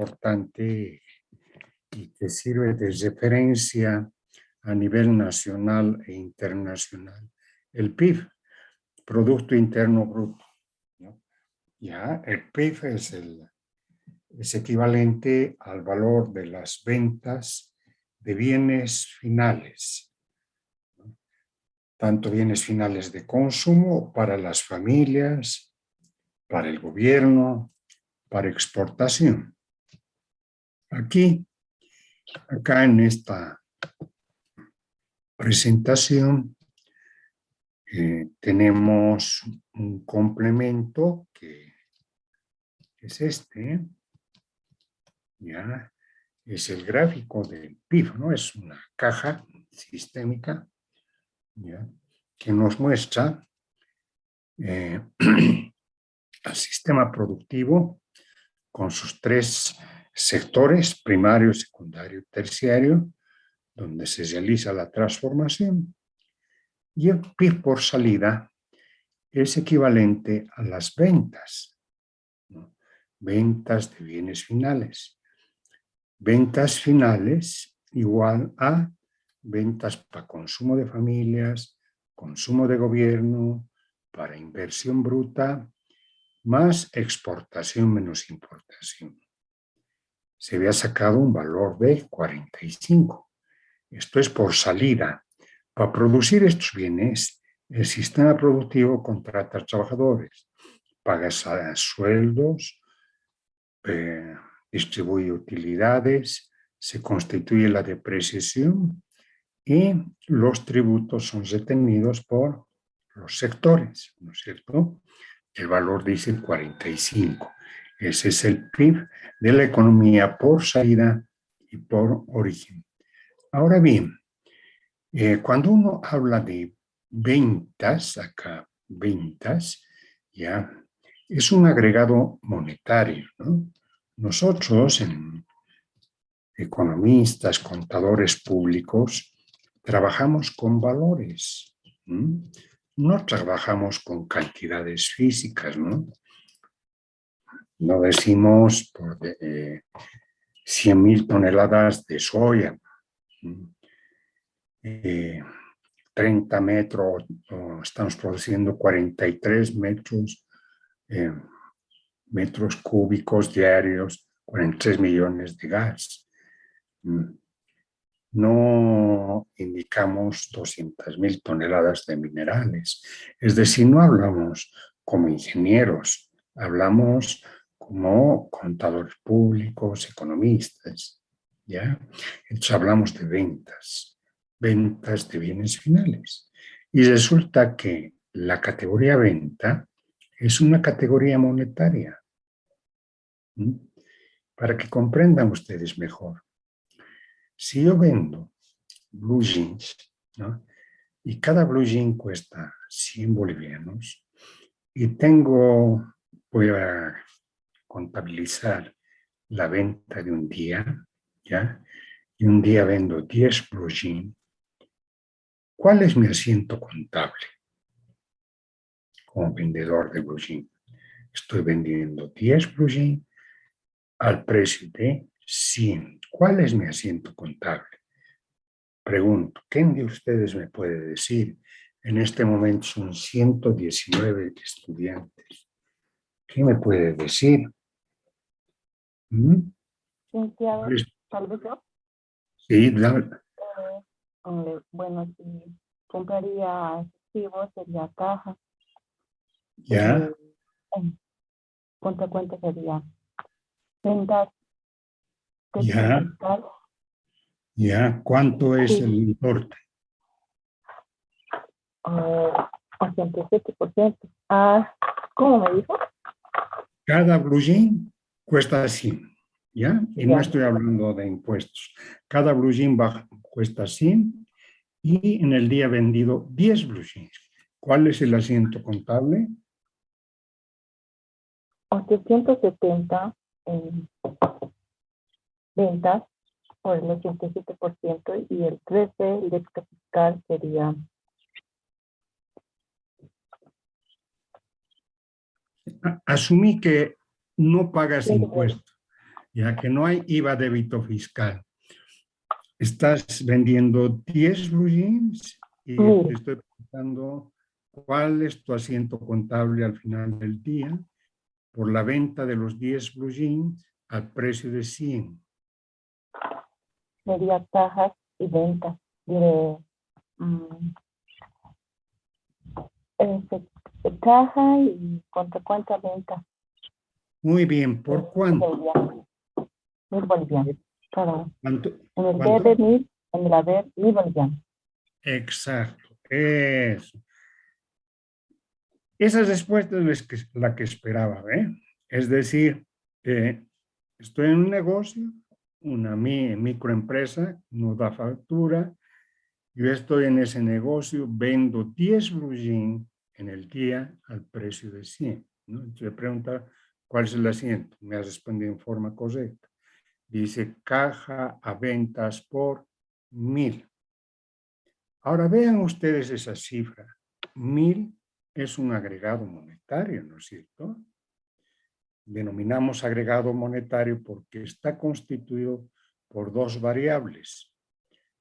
importante y que sirve de referencia a nivel nacional e internacional. El PIB, Producto Interno Bruto, ¿no? Ya, el PIB es equivalente al valor de las ventas de bienes finales, ¿no? Tanto bienes finales de consumo para las familias, para el gobierno, para exportación. Acá en esta presentación tenemos un complemento que es este, ya, es el gráfico del PIB, ¿no? Es una caja sistémica, ¿ya?, que nos muestra al sistema productivo con sus tres sectores, primario, secundario y terciario, donde se realiza la transformación, y el PIB por salida es equivalente a las ventas, ¿no? Ventas de bienes finales. Ventas finales igual a ventas para consumo de familias, consumo de gobierno, para inversión bruta, más exportación menos importación. Se había sacado un valor de 45. Esto es por salida. Para producir estos bienes, el sistema productivo contrata a trabajadores, paga sueldos, distribuye utilidades, se constituye la depreciación y los tributos son retenidos por los sectores, ¿no es cierto? El valor dice 45. Ese es el PIB de la economía por salida y por origen. Ahora bien, cuando uno habla de ventas, acá ventas, ya es un agregado monetario, ¿no? Nosotros, economistas, contadores públicos, trabajamos con valores, ¿no? No trabajamos con cantidades físicas, ¿no? No decimos por 100.000 toneladas de soya, 30 metros, estamos produciendo 43 metros cúbicos diarios, 43 millones de gas. No indicamos 200.000 toneladas de minerales. Es decir, no hablamos como ingenieros, hablamos como contadores públicos, economistas, ¿ya? Entonces hablamos de ventas de bienes finales. Y resulta que la categoría venta es una categoría monetaria. Para que comprendan ustedes mejor. Si yo vendo blue jeans, ¿no?, y cada blue jean cuesta 100 bolivianos, y voy a contabilizar la venta de un día, ¿ya? Y un día vendo 10 blue jeans, ¿cuál es mi asiento contable como vendedor de blue jeans? Estoy vendiendo 10 blue jeans al precio de 100. ¿Cuál es mi asiento contable? Pregunto, ¿quién de ustedes me puede decir? En este momento son 119 estudiantes. ¿Qué me puede decir? Licenciado, tal vez yo. Sí, Bueno, si compraría efectivo sería caja. ya, Cuenta sería ventas de ya, capital. ya. ¿Cuánto es Sí. el importe? 87%. ¿Cómo me dijo? Cada blue jean cuesta 100, ¿ya? Y no Ya. estoy hablando de impuestos. Cada blue jean cuesta 100 y en el día vendido 10 blue jeans. ¿Cuál es el asiento contable? 870 en ventas por el 87% y el 13% el extra fiscal sería. Asumí que no pagas 109. impuestos. ya que no hay IVA débito fiscal. Estás vendiendo 10 blue jeans y te estoy preguntando cuál es tu asiento contable al final del día por la venta de los 10 blue jeans al precio de 100. Sería cajas y ventas. Caja y contra cuánta venta. Muy bien, ¿por cuánto? 1.000 bolivianos. Claro. ¿Cuánto? En el debe 1.000, en el haber 1.000 bolivianos. Exacto, eso. Esa respuesta es la que esperaba, ¿eh? Es decir, estoy en un negocio, una microempresa, no da factura, yo estoy en ese negocio, vendo 10 blue jeans en el día al precio de 100. ¿No? Entonces pregunta, ¿cuál es el asiento? Me ha respondido en forma correcta. Dice caja a ventas por 1.000. Ahora vean ustedes esa cifra. 1.000 es un agregado monetario, ¿no es cierto? Denominamos agregado monetario porque está constituido por dos variables.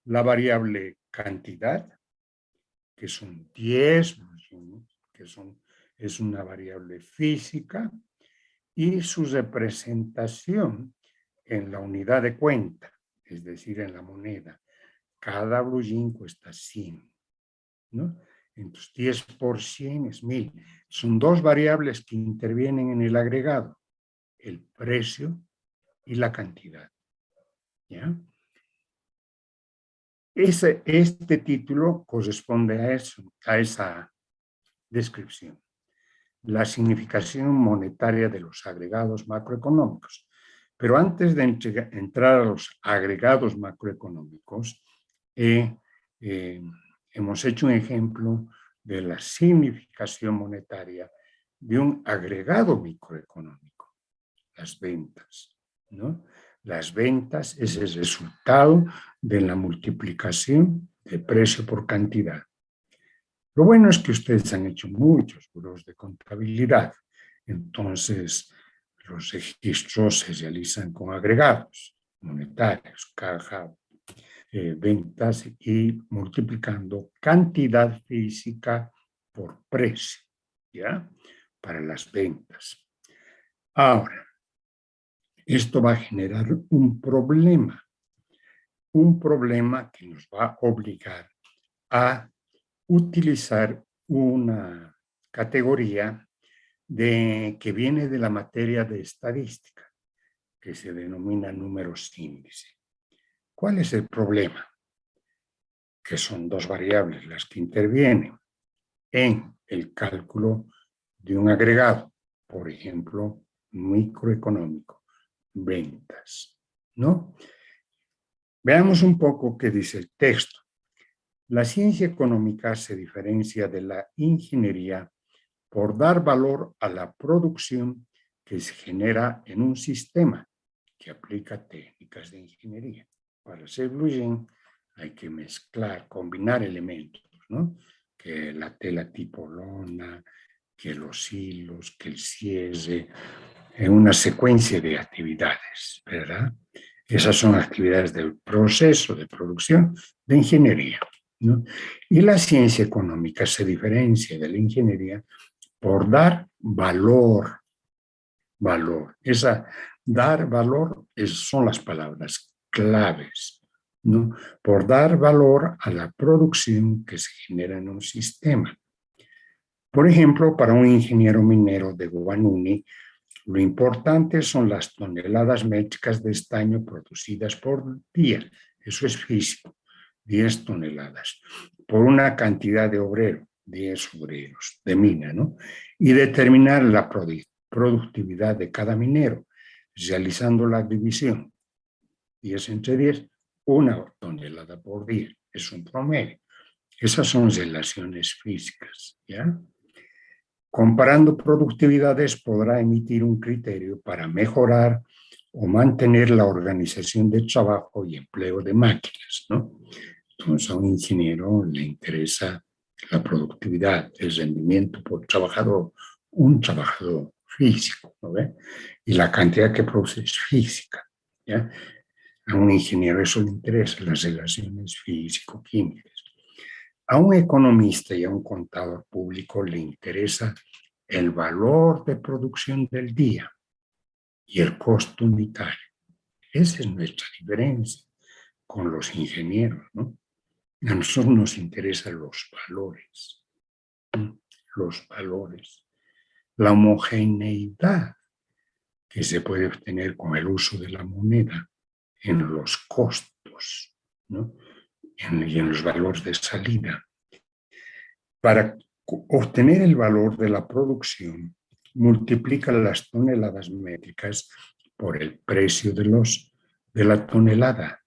La variable cantidad, que son 10, es una variable física, y su representación en la unidad de cuenta, es decir, en la moneda. Cada blue jean cuesta 100, ¿no? Entonces, 10 por 100 es 1.000. Son dos variables que intervienen en el agregado, el precio y la cantidad. ¿Ya? Este título corresponde a eso, a esa descripción. La significación monetaria de los agregados macroeconómicos. Pero antes de entrar a los agregados macroeconómicos, hemos hecho un ejemplo de la significación monetaria de un agregado microeconómico, las ventas, ¿no? Las ventas es el resultado de la multiplicación de precio por cantidad. Lo bueno es que ustedes han hecho muchos burós de contabilidad, entonces los registros se realizan con agregados monetarios, caja, ventas y multiplicando cantidad física por precio, ¿ya? Para las ventas. Ahora, esto va a generar un problema que nos va a obligar a utilizar una categoría que viene de la materia de estadística, que se denomina números índice. ¿Cuál es el problema? Que son dos variables las que intervienen en el cálculo de un agregado, por ejemplo, microeconómico, ventas, ¿no? Veamos un poco qué dice el texto. La ciencia económica se diferencia de la ingeniería por dar valor a la producción que se genera en un sistema que aplica técnicas de ingeniería. Para hacer blue jean hay que mezclar, combinar elementos, ¿no? Que la tela tipo lona, que los hilos, que el cierre, en una secuencia de actividades, ¿verdad? Esas son actividades del proceso de producción de ingeniería, ¿no? Y la ciencia económica se diferencia de la ingeniería por dar valor. Dar valor son las palabras claves, ¿no? Por dar valor a la producción que se genera en un sistema. Por ejemplo, para un ingeniero minero de Guanuni, lo importante son las toneladas métricas de estaño producidas por día. Eso es físico, 10 toneladas, por una cantidad de obrero, 10 obreros de mina, ¿no? Y determinar la productividad de cada minero, realizando la división. 10 entre 10, 1 tonelada por día. Es un promedio. Esas son relaciones físicas, ¿ya? Comparando productividades podrá emitir un criterio para mejorar o mantener la organización de trabajo y empleo de máquinas, ¿no? Entonces a un ingeniero le interesa la productividad, el rendimiento por trabajador, un trabajador, físico, ¿no ve? Y la cantidad que produce es física, ¿ya? A un ingeniero eso le interesa, las relaciones físico-químicas. A un economista y a un contador público le interesa el valor de producción del día y el costo unitario. Esa es nuestra diferencia con los ingenieros, ¿no? A nosotros nos interesan los valores, la homogeneidad que se puede obtener con el uso de la moneda en los costos, ¿no? Y en los valores de salida. Para obtener el valor de la producción, multiplica las toneladas métricas por el precio de la tonelada,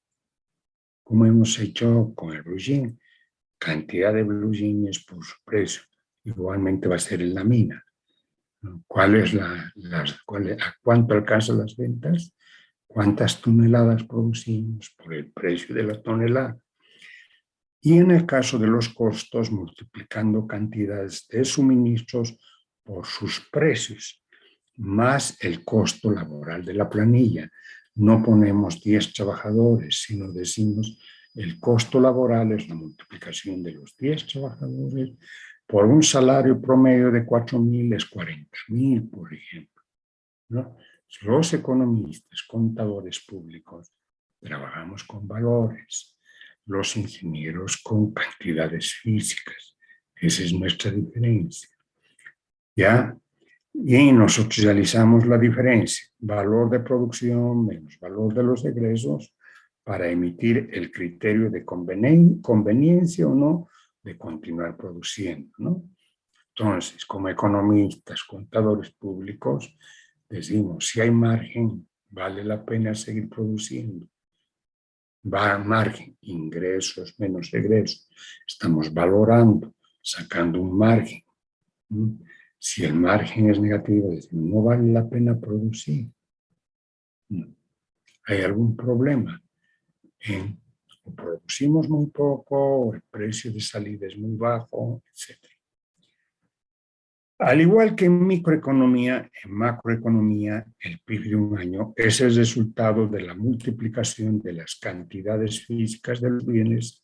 como hemos hecho con el blue jean. Cantidad de blue jeans por su precio. Igualmente va a ser en la mina. ¿A cuánto alcanzan las ventas? ¿Cuántas toneladas producimos por el precio de la tonelada? Y en el caso de los costos, multiplicando cantidades de suministros por sus precios, más el costo laboral de la planilla. No ponemos 10 trabajadores, sino decimos el costo laboral es la multiplicación de los 10 trabajadores por un salario promedio de 4.000 es 40.000, por ejemplo, ¿no? Los economistas, contadores públicos, trabajamos con valores, los ingenieros con cantidades físicas. Esa es nuestra diferencia. ¿Ya? Y nosotros realizamos la diferencia, valor de producción menos valor de los egresos, para emitir el criterio de conveniencia o no de continuar produciendo, ¿no? Entonces, como economistas, contadores públicos, decimos, si hay margen, vale la pena seguir produciendo. Va a margen, ingresos menos egresos. Estamos valorando, sacando un margen. Si el margen es negativo, decimos, no vale la pena producir. Hay algún problema. O producimos muy poco, o el precio de salida es muy bajo, etc. Al igual que en microeconomía, en macroeconomía, el PIB de un año es el resultado de la multiplicación de las cantidades físicas de los bienes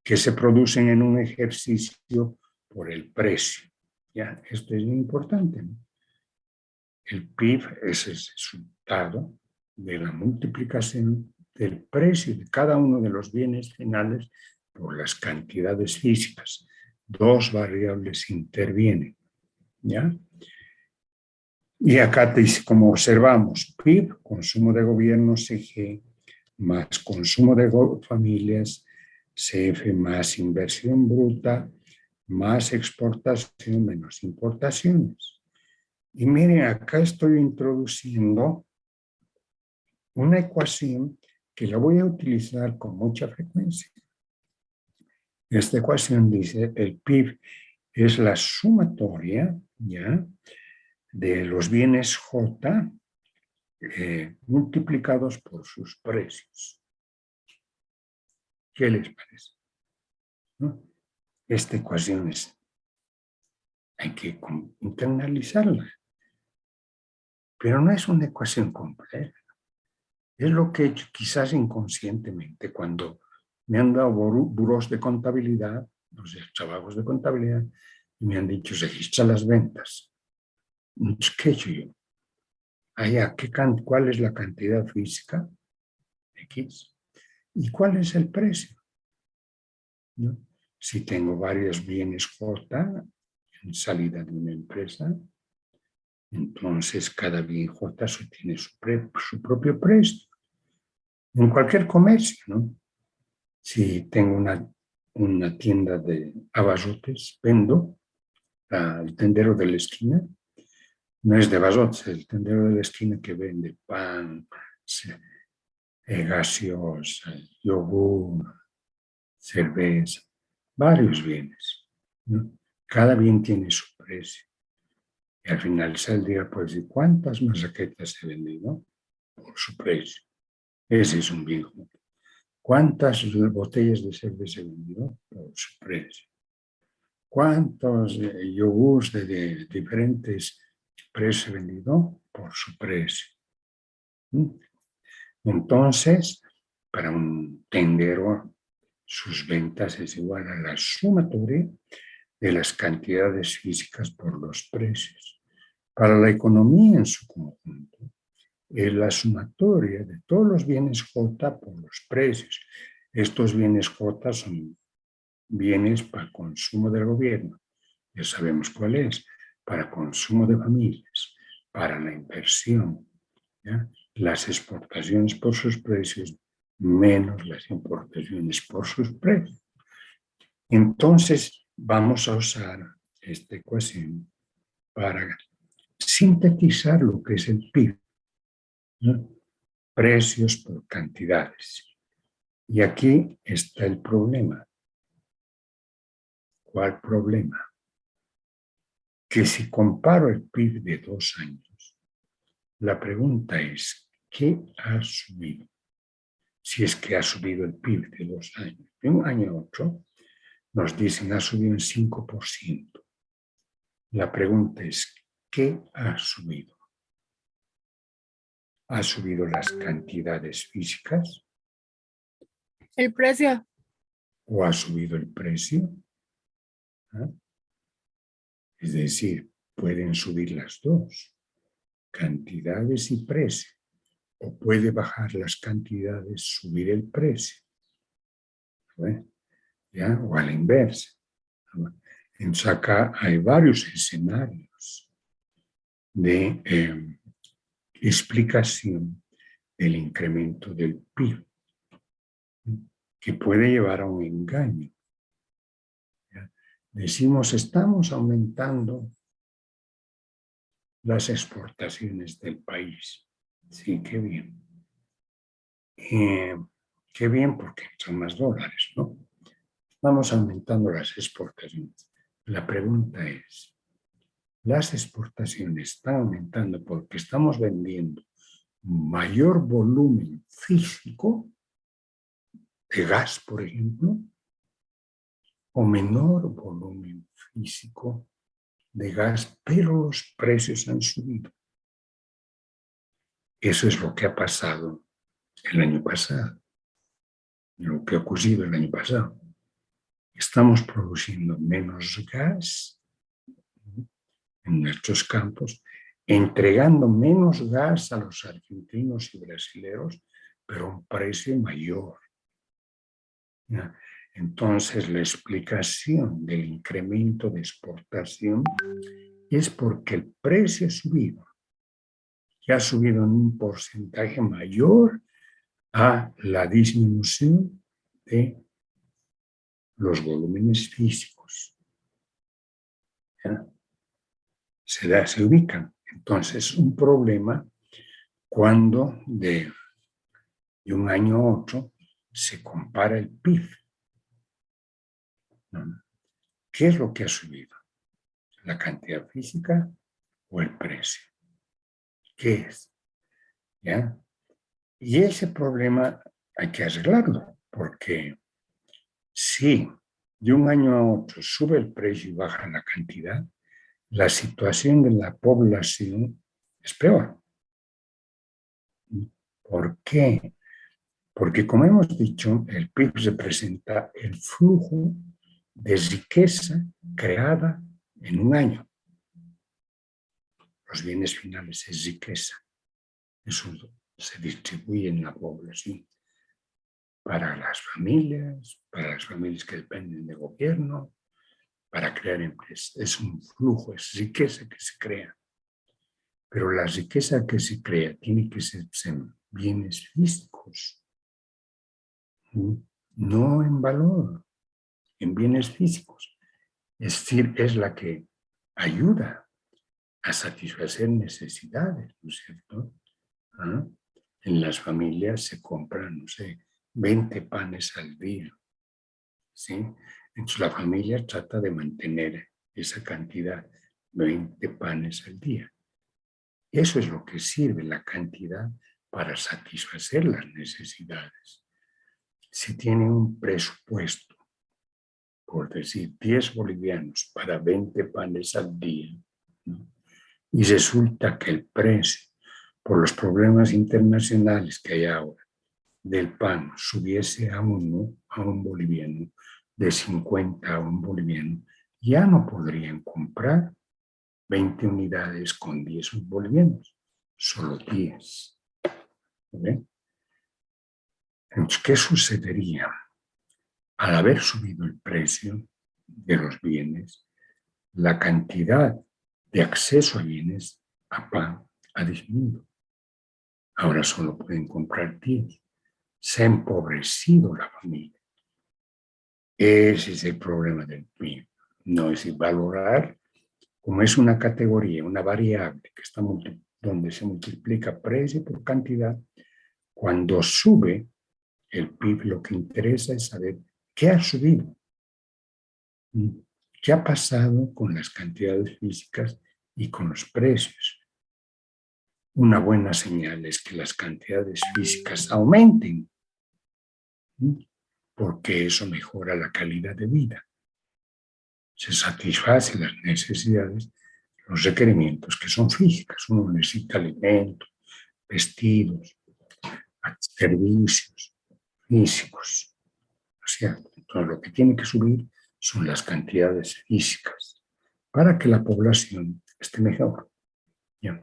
que se producen en un ejercicio por el precio. ¿Ya? Esto es muy importante, ¿no? El PIB es el resultado de la multiplicación del precio de cada uno de los bienes finales por las cantidades físicas. Dos variables intervienen, ¿ya? Y acá, como observamos, PIB, consumo de gobierno, CG, más consumo de familias, CF, más inversión bruta, más exportación, menos importaciones. Y miren, acá estoy introduciendo una ecuación que la voy a utilizar con mucha frecuencia. Esta ecuación dice, el PIB es la sumatoria, ¿ya?, de los bienes J multiplicados por sus precios. ¿Qué les parece? ¿No? Esta ecuación hay que internalizarla, pero no es una ecuación compleja. Es lo que he hecho quizás inconscientemente cuando me han dado burós de contabilidad, los trabajos de contabilidad, y me han dicho, registra las ventas. ¿Qué he hecho yo? ¿Cuál es la cantidad física? X. ¿Y cuál es el precio? ¿No? Si tengo varios bienes J en salida de una empresa, entonces cada bien J tiene su propio precio. En cualquier comercio, ¿no? Si tengo una tienda de abarrotes, vendo al tendero de la esquina. No es de abarrotes, el tendero de la esquina que vende pan, gaseosa, yogur, cerveza, varios bienes, ¿no? Cada bien tiene su precio. Y al finalizar el día, pues, ¿y cuántas mazaquetas he vendido? Por su precio. Ese es un bien. ¿Cuántas botellas de cerveza he vendido? Por su precio. ¿Cuántos yogures de diferentes precio vendido por su precio. Entonces, para un tendero, sus ventas es igual a la sumatoria de las cantidades físicas por los precios. Para la economía en su conjunto, es la sumatoria de todos los bienes J por los precios. Estos bienes J son bienes para consumo del gobierno, ya sabemos cuál es, para consumo de familias, para la inversión, ¿ya? Las exportaciones por sus precios menos las importaciones por sus precios. Entonces, vamos a usar esta ecuación para sintetizar lo que es el PIB, ¿no? Precios por cantidades. Y aquí está el problema. ¿Cuál problema? Que si comparo el PIB de 2 años, la pregunta es, ¿qué ha subido? Si es que ha subido el PIB de 2 años. De un año a otro, nos dicen ha subido un 5%. La pregunta es, ¿qué ha subido? ¿Ha subido las cantidades físicas? El precio. ¿O ha subido el precio? ¿Ah? Es decir, pueden subir las dos, cantidades y precio. O puede bajar las cantidades, subir el precio. ¿Ya? O a la inversa. Entonces acá hay varios escenarios de explicación del incremento del PIB, que puede llevar a un engaño. ¿Ya? Decimos, estamos aumentando las exportaciones del país. Sí, qué bien. Qué bien porque son más dólares, ¿no? Vamos aumentando las exportaciones. La pregunta es, ¿las exportaciones están aumentando porque estamos vendiendo mayor volumen físico de gas, por ejemplo, o menor volumen físico de gas, pero los precios han subido? Eso es lo que ha pasado el año pasado, lo que ha ocurrido el año pasado. Estamos produciendo menos gas en nuestros campos, entregando menos gas a los argentinos y brasileños, pero a un precio mayor. ¿Ya? Entonces, la explicación del incremento de exportación es porque el precio ha subido, y ha subido en un porcentaje mayor a la disminución de los volúmenes físicos. ¿Ya? Se ubican. Entonces, un problema cuando de un año a otro se compara el PIB. ¿No? ¿Qué es lo que ha subido? ¿La cantidad física o el precio? ¿Qué es? ¿Ya? Y ese problema hay que arreglarlo, porque si de un año a otro sube el precio y baja la cantidad, la situación de la población es peor. ¿Por qué? Porque, como hemos dicho, el PIB representa el flujo de riqueza creada en un año. Los bienes finales es riqueza. Eso se distribuye en la población. Para las familias que dependen del gobierno, para crear empresas. Es un flujo, es riqueza que se crea. Pero la riqueza que se crea tiene que ser en bienes físicos, no en valor, en bienes físicos. Es decir, es la que ayuda a satisfacer necesidades, ¿no es cierto? ¿Ah? En las familias se compran, no sé, 20 panes al día, ¿sí? Entonces la familia trata de mantener esa cantidad, 20 panes al día. Eso es lo que sirve la cantidad para satisfacer las necesidades. Si tiene un presupuesto, por decir 10 bolivianos para 20 panes al día, ¿no? y resulta que el precio, por los problemas internacionales que hay ahora, del pan subiese a un boliviano, de 50 a un boliviano, ya no podrían comprar 20 unidades con 10 bolivianos, solo 10. ¿Ve? Entonces, ¿qué sucedería? Al haber subido el precio de los bienes, la cantidad de acceso a bienes, a pan, ha disminuido. Ahora solo pueden comprar 10. Se ha empobrecido la familia. Ese es el problema del PIB. No es valorar, como es una categoría, una variable que está donde se multiplica precio por cantidad. Cuando sube el PIB, lo que interesa es saber qué ha subido, qué ha pasado con las cantidades físicas y con los precios. Una buena señal es que las cantidades físicas aumenten, porque eso mejora la calidad de vida. Se satisfacen las necesidades, los requerimientos que son físicas. Uno necesita alimentos, vestidos, servicios físicos, ¿no es cierto? Entonces, lo que tiene que subir son las cantidades físicas para que la población esté mejor. ¿Ya?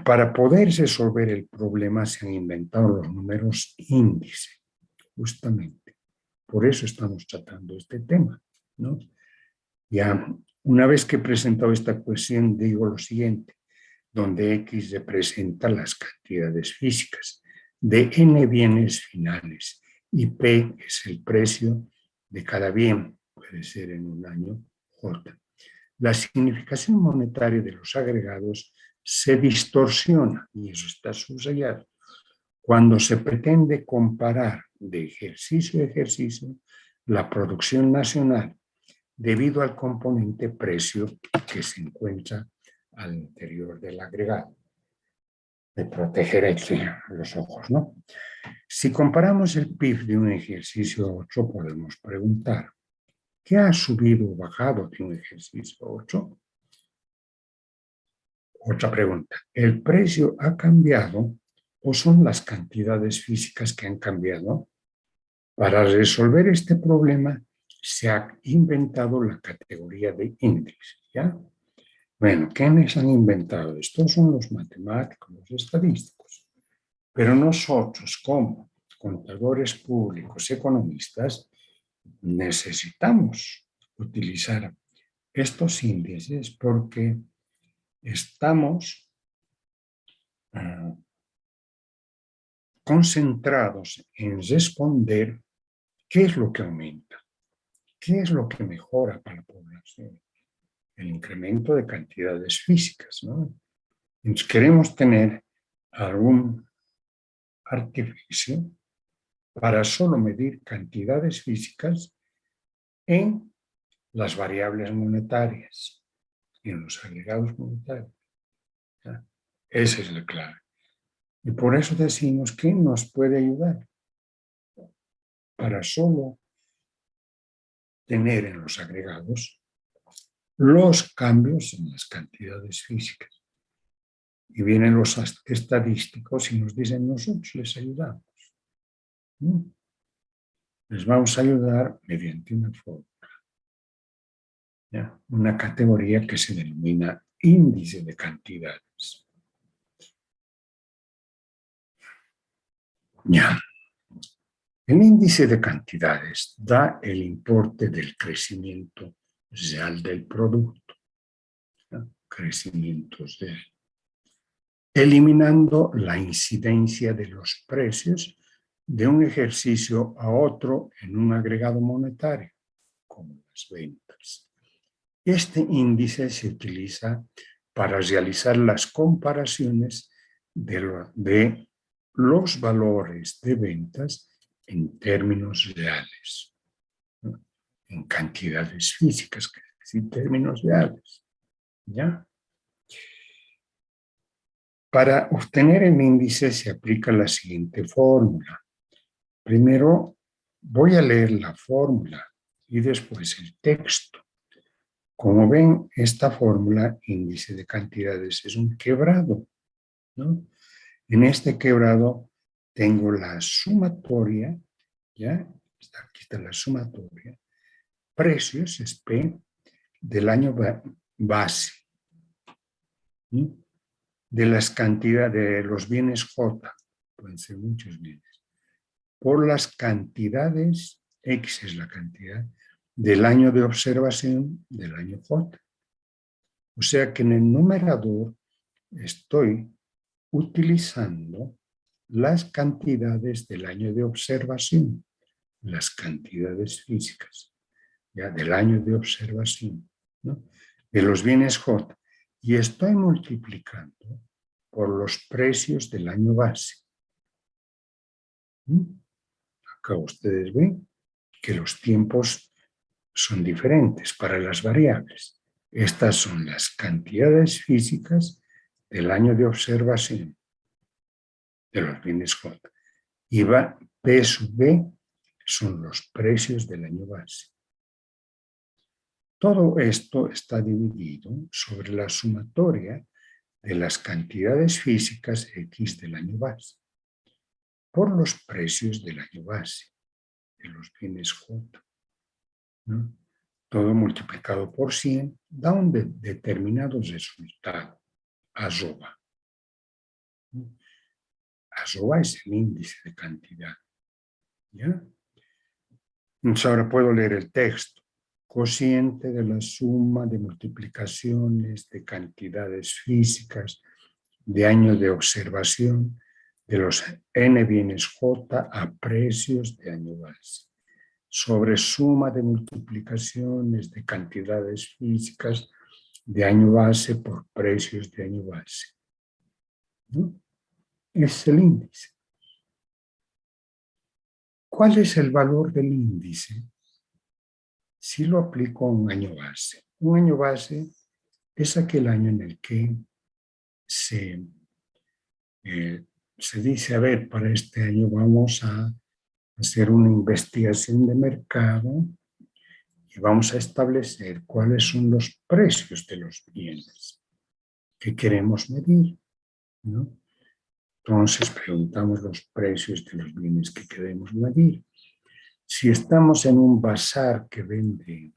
Para poder resolver el problema se han inventado los números índice, justamente. Por eso estamos tratando este tema, ¿no? Ya, una vez que he presentado esta cuestión, digo lo siguiente, donde X representa las cantidades físicas de N bienes finales y P es el precio de cada bien, puede ser en un año J. La significación monetaria de los agregados se distorsiona, y eso está subrayado, cuando se pretende comparar de ejercicio a ejercicio la producción nacional debido al componente precio que se encuentra al interior del agregado, de proteger aquí los ojos, ¿no? Si comparamos el PIB de un ejercicio a otro, podemos preguntar, ¿qué ha subido o bajado de un ejercicio a otro? Otra pregunta, ¿el precio ha cambiado o son las cantidades físicas que han cambiado? Para resolver este problema se ha inventado la categoría de índice, ¿ya? Bueno, ¿quiénes han inventado esto? Son los matemáticos, los estadísticos. Pero nosotros, como contadores públicos, economistas, necesitamos utilizar estos índices porque estamos concentrados en responder qué es lo que aumenta, qué es lo que mejora para la población. El incremento de cantidades físicas, ¿no? Entonces queremos tener algún artificio para solo medir cantidades físicas en las variables monetarias, en los agregados monetarios. ¿Ya? Esa es la clave. Y por eso decimos que nos puede ayudar para solo tener en los agregados los cambios en las cantidades físicas. Y vienen los estadísticos y nos dicen, nosotros les ayudamos. Les vamos a ayudar mediante una fórmula. ¿Ya? Una categoría que se denomina índice de cantidades. Ya. El índice de cantidades da el importe del crecimiento real del producto. ¿Ya? Crecimiento real. Eliminando la incidencia de los precios de un ejercicio a otro en un agregado monetario, como las ventas. Este índice se utiliza para realizar las comparaciones de los valores de ventas en términos reales, ¿no? En cantidades físicas, en términos reales, ¿ya? Para obtener el índice se aplica la siguiente fórmula. Primero voy a leer la fórmula y después el texto. Como ven, esta fórmula, índice de cantidades, es un quebrado, ¿no? En este quebrado tengo la sumatoria, ¿ya? Aquí está la sumatoria. Precios, es P, del año base, ¿sí? De las cantidades, de los bienes J, pueden ser muchos bienes, por las cantidades, X es la cantidad, del año de observación del año J. O sea que en el numerador estoy utilizando las cantidades del año de observación, las cantidades físicas, ya del año de observación, ¿no? De los bienes J, y estoy multiplicando por los precios del año base. Acá ustedes ven que los tiempos son diferentes para las variables. Estas son las cantidades físicas del año de observación de los bienes J. Y P sub B son los precios del año base. Todo esto está dividido sobre la sumatoria de las cantidades físicas X del año base por los precios del año base de los bienes J, ¿no? Todo multiplicado por 100 da un determinado resultado, arroba. Arroba es el índice de cantidad, ¿ya? Entonces ahora puedo leer el texto. Cociente de la suma de multiplicaciones de cantidades físicas de año de observación de los n bienes J a precios de año base, sobre suma de multiplicaciones de cantidades físicas de año base por precios de año base, ¿no? Es el índice. ¿Cuál es el valor del índice? Si lo aplico a un año base. Un año base es aquel año en el que se dice, a ver, para este año vamos a hacer una investigación de mercado y vamos a establecer cuáles son los precios de los bienes que queremos medir, ¿no? Entonces preguntamos los precios de los bienes que queremos medir. Si estamos en un bazar que vende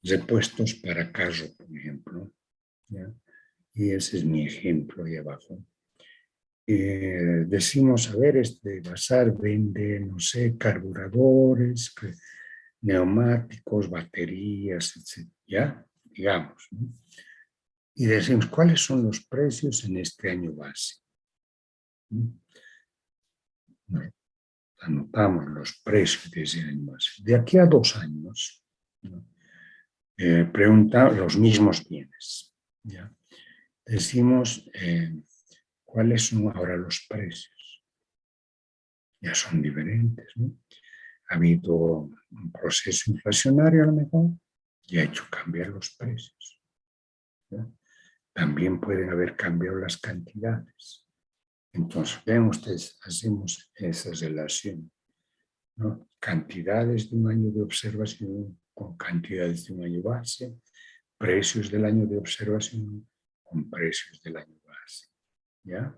repuestos para carro, por ejemplo, ¿ya? Y ese es mi ejemplo ahí abajo. Decimos, a ver, este bazar vende, no sé, carburadores, neumáticos, baterías, etc. ¿Ya? Digamos, ¿no? Y decimos, ¿cuáles son los precios en este año base? Bueno, anotamos los precios de ese año base. De aquí a 2 años, ¿no? Preguntamos los mismos bienes, ¿ya? Decimos, ¿cuáles son ahora los precios? Ya son diferentes, ¿no? Ha habido un proceso inflacionario a lo mejor y ha hecho cambiar los precios, ¿no? También pueden haber cambiado las cantidades. Entonces, ven ustedes, hacemos esa relación, ¿no? Cantidades de un año de observación con cantidades de un año base, precios del año de observación con precios del año base, ¿ya?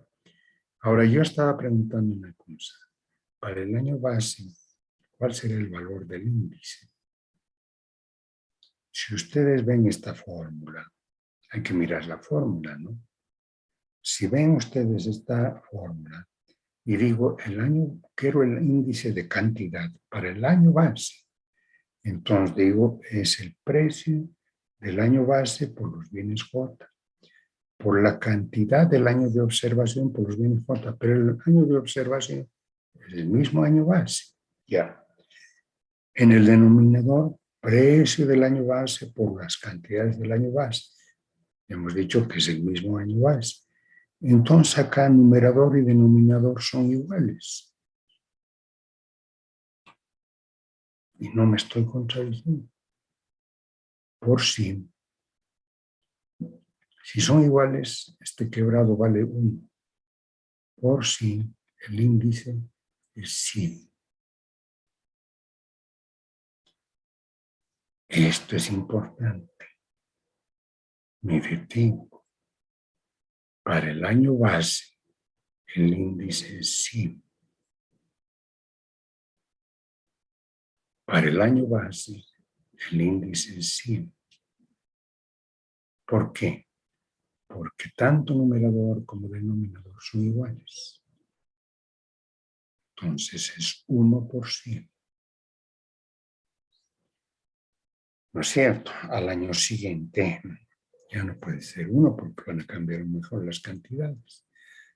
Ahora, yo estaba preguntando una cosa. Para el año base, ¿cuál será el valor del índice? Si ustedes ven esta fórmula, hay que mirar la fórmula, ¿no? Si ven ustedes esta fórmula y digo, quiero el índice de cantidad para el año base, entonces digo, es el precio del año base por los bienes J, por la cantidad del año de observación por los bienes J, pero el año de observación es el mismo año base, ya. En el denominador, precio del año base por las cantidades del año base. Hemos dicho que es el mismo año base. Entonces acá numerador y denominador son iguales. Y no me estoy contradiciendo. Por 100. Si son iguales, este quebrado vale 1. Por 100, el índice es 100. Esto es importante. Me detengo. Para el año base, el índice es 100. Para el año base, el índice es 100. ¿Por qué? Porque tanto numerador como denominador son iguales. Entonces es 1%. ¿No es cierto? Al año siguiente ya no puede ser 1 porque van a cambiar mejor las cantidades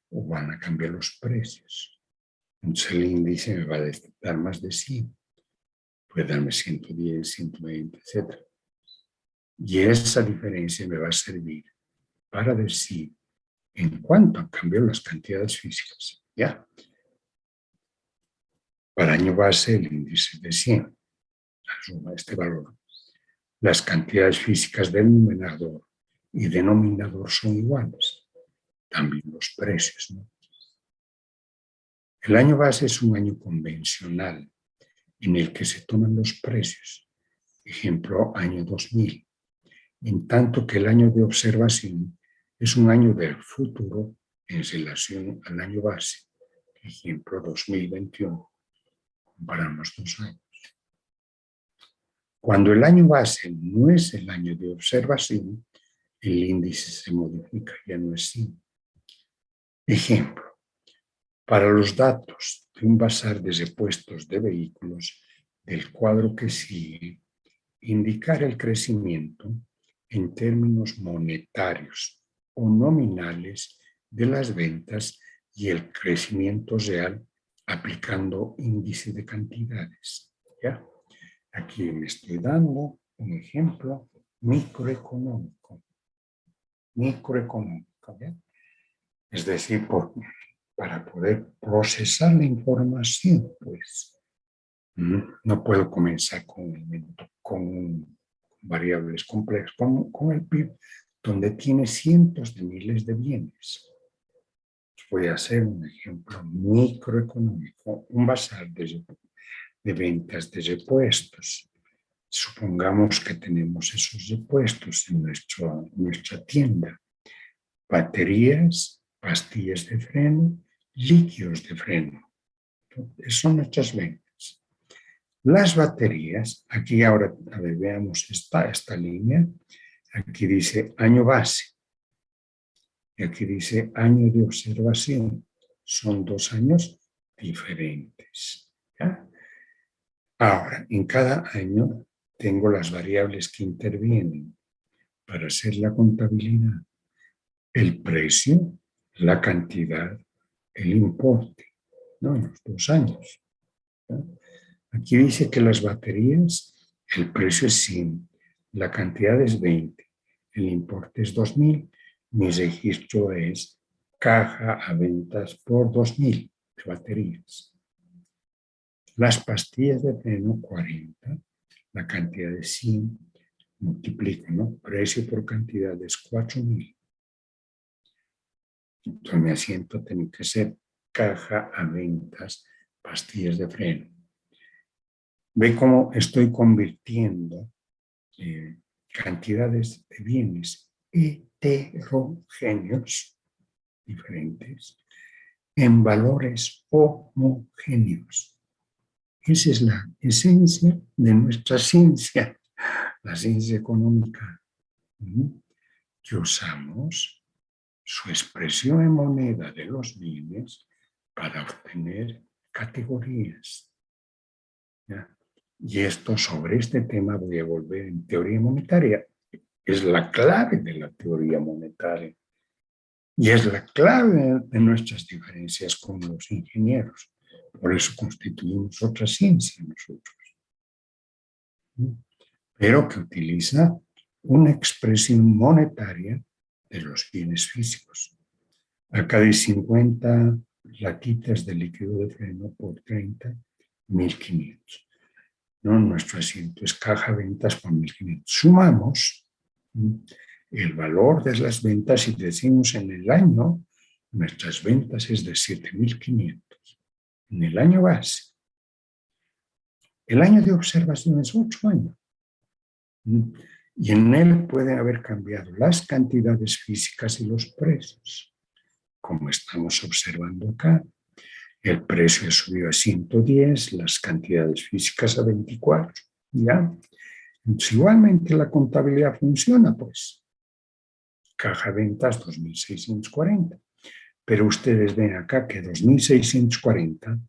o van a cambiar los precios. Entonces el índice me va a dar más de 100. Puede darme 110, 120, etc. Y esa diferencia me va a servir para decir en cuánto han cambiado las cantidades físicas. ¿Ya? Para año base el índice es de 100. Asuma este valor. Las cantidades físicas del numerador y denominador son iguales. También los precios, ¿no? El año base es un año convencional en el que se toman los precios. Ejemplo, año 2000. En tanto que el año de observación es un año del futuro en relación al año base. Ejemplo, 2021. Comparamos 2 años. Cuando el año base no es el año de observación, el índice se modifica, ya no es 100. Ejemplo, para los datos de un bazar de repuestos de vehículos del cuadro que sigue, indicar el crecimiento en términos monetarios o nominales de las ventas y el crecimiento real aplicando índice de cantidades. ¿Ya? Aquí me estoy dando un ejemplo microeconómico. ¿Ya? Es decir, para poder procesar la información, pues, no puedo comenzar con variables complejas, con el PIB, donde tiene cientos de miles de bienes. Voy a hacer un ejemplo microeconómico, un bazar de ventas de repuestos. Supongamos que tenemos esos repuestos en nuestra tienda. Baterías, pastillas de freno, líquidos de freno. Son nuestras ventas. Las baterías, aquí ahora veamos esta línea, aquí dice año base y aquí dice año de observación. Son 2 años diferentes. ¿Ya? Ahora, en cada año tengo las variables que intervienen para hacer la contabilidad. El precio, la cantidad, el importe, ¿no? En los 2 años. ¿No? Aquí dice que las baterías, el precio es 100, la cantidad es 20, el importe es 2000, mi registro es caja a ventas por 2000 de baterías. Las pastillas de freno, 40, la cantidad es 100, multiplico, ¿no? Precio por cantidad es 4000. Entonces mi asiento tiene que ser caja a ventas, pastillas de freno. Ve cómo estoy convirtiendo cantidades de bienes heterogéneos, diferentes, en valores homogéneos. Esa es la esencia de nuestra ciencia, la ciencia económica, que usamos su expresión en moneda de los bienes para obtener categorías. ¿Ya? Y sobre este tema voy a volver en teoría monetaria. Es la clave de la teoría monetaria. Y es la clave de nuestras diferencias con los ingenieros. Por eso constituimos otra ciencia nosotros. Pero que utiliza una expresión monetaria de los bienes físicos. Acá de 50 latitas de líquido de freno por 30, 1500. ¿No? Nuestro asiento es caja ventas por 1500. Sumamos el valor de las ventas y decimos en el año, nuestras ventas es de 7500. En el año base. El año de observación es 8 años. Y en él pueden haber cambiado las cantidades físicas y los precios, como estamos observando acá. El precio ha subido a 110, las cantidades físicas a 24, ¿ya? Entonces, igualmente la contabilidad funciona, pues. Caja de ventas 2.640. Pero ustedes ven acá que 2.640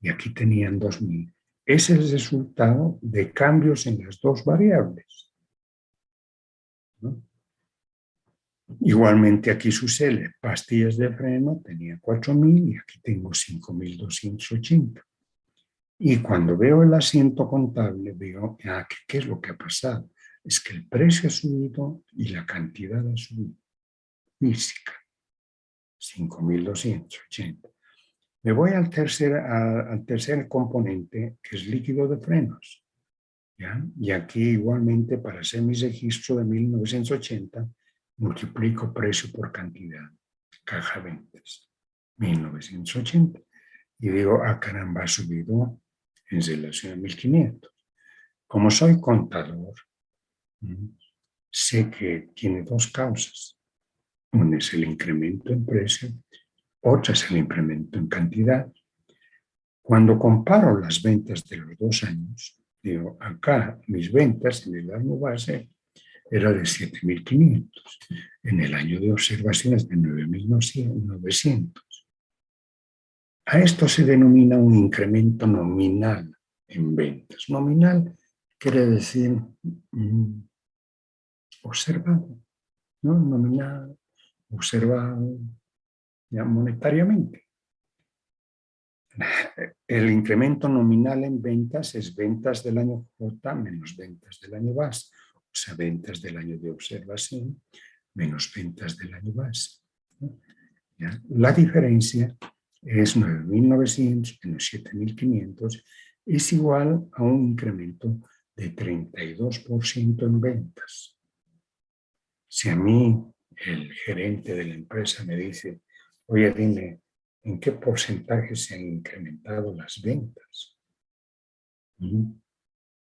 y aquí tenían 2.000. Es el resultado de cambios en las dos variables, ¿no? Igualmente aquí sucede, pastillas de freno tenía 4.000 y aquí tengo 5.280. Y cuando veo el asiento contable, veo, ¿qué es lo que ha pasado? Es que el precio ha subido y la cantidad ha subido. Física, 5.280. Me voy al tercer componente, que es líquido de frenos, ¿ya? Y aquí igualmente, para hacer mi registro de 1980, multiplico precio por cantidad, caja ventas, 1980. Y digo, caramba, ha subido en relación a 1.500. Como soy contador, sé que tiene dos causas. Una es el incremento en precio, otra es el incremento en cantidad. Cuando comparo las ventas de los 2 años, digo, acá mis ventas en el año base era de 7.500, en el año de observaciones de 9.900. A esto se denomina un incremento nominal en ventas. Nominal quiere decir observado, ¿no? Nominal, observado, ya monetariamente. El incremento nominal en ventas es ventas del año J menos ventas del año base, o sea, ventas del año de observación menos ventas del año base, ¿no? ¿Ya? La diferencia es 9.900 menos 7.500, es igual a un incremento de 32% en ventas. Si a mí el gerente de la empresa me dice, oye, dime, ¿en qué porcentaje se han incrementado las ventas?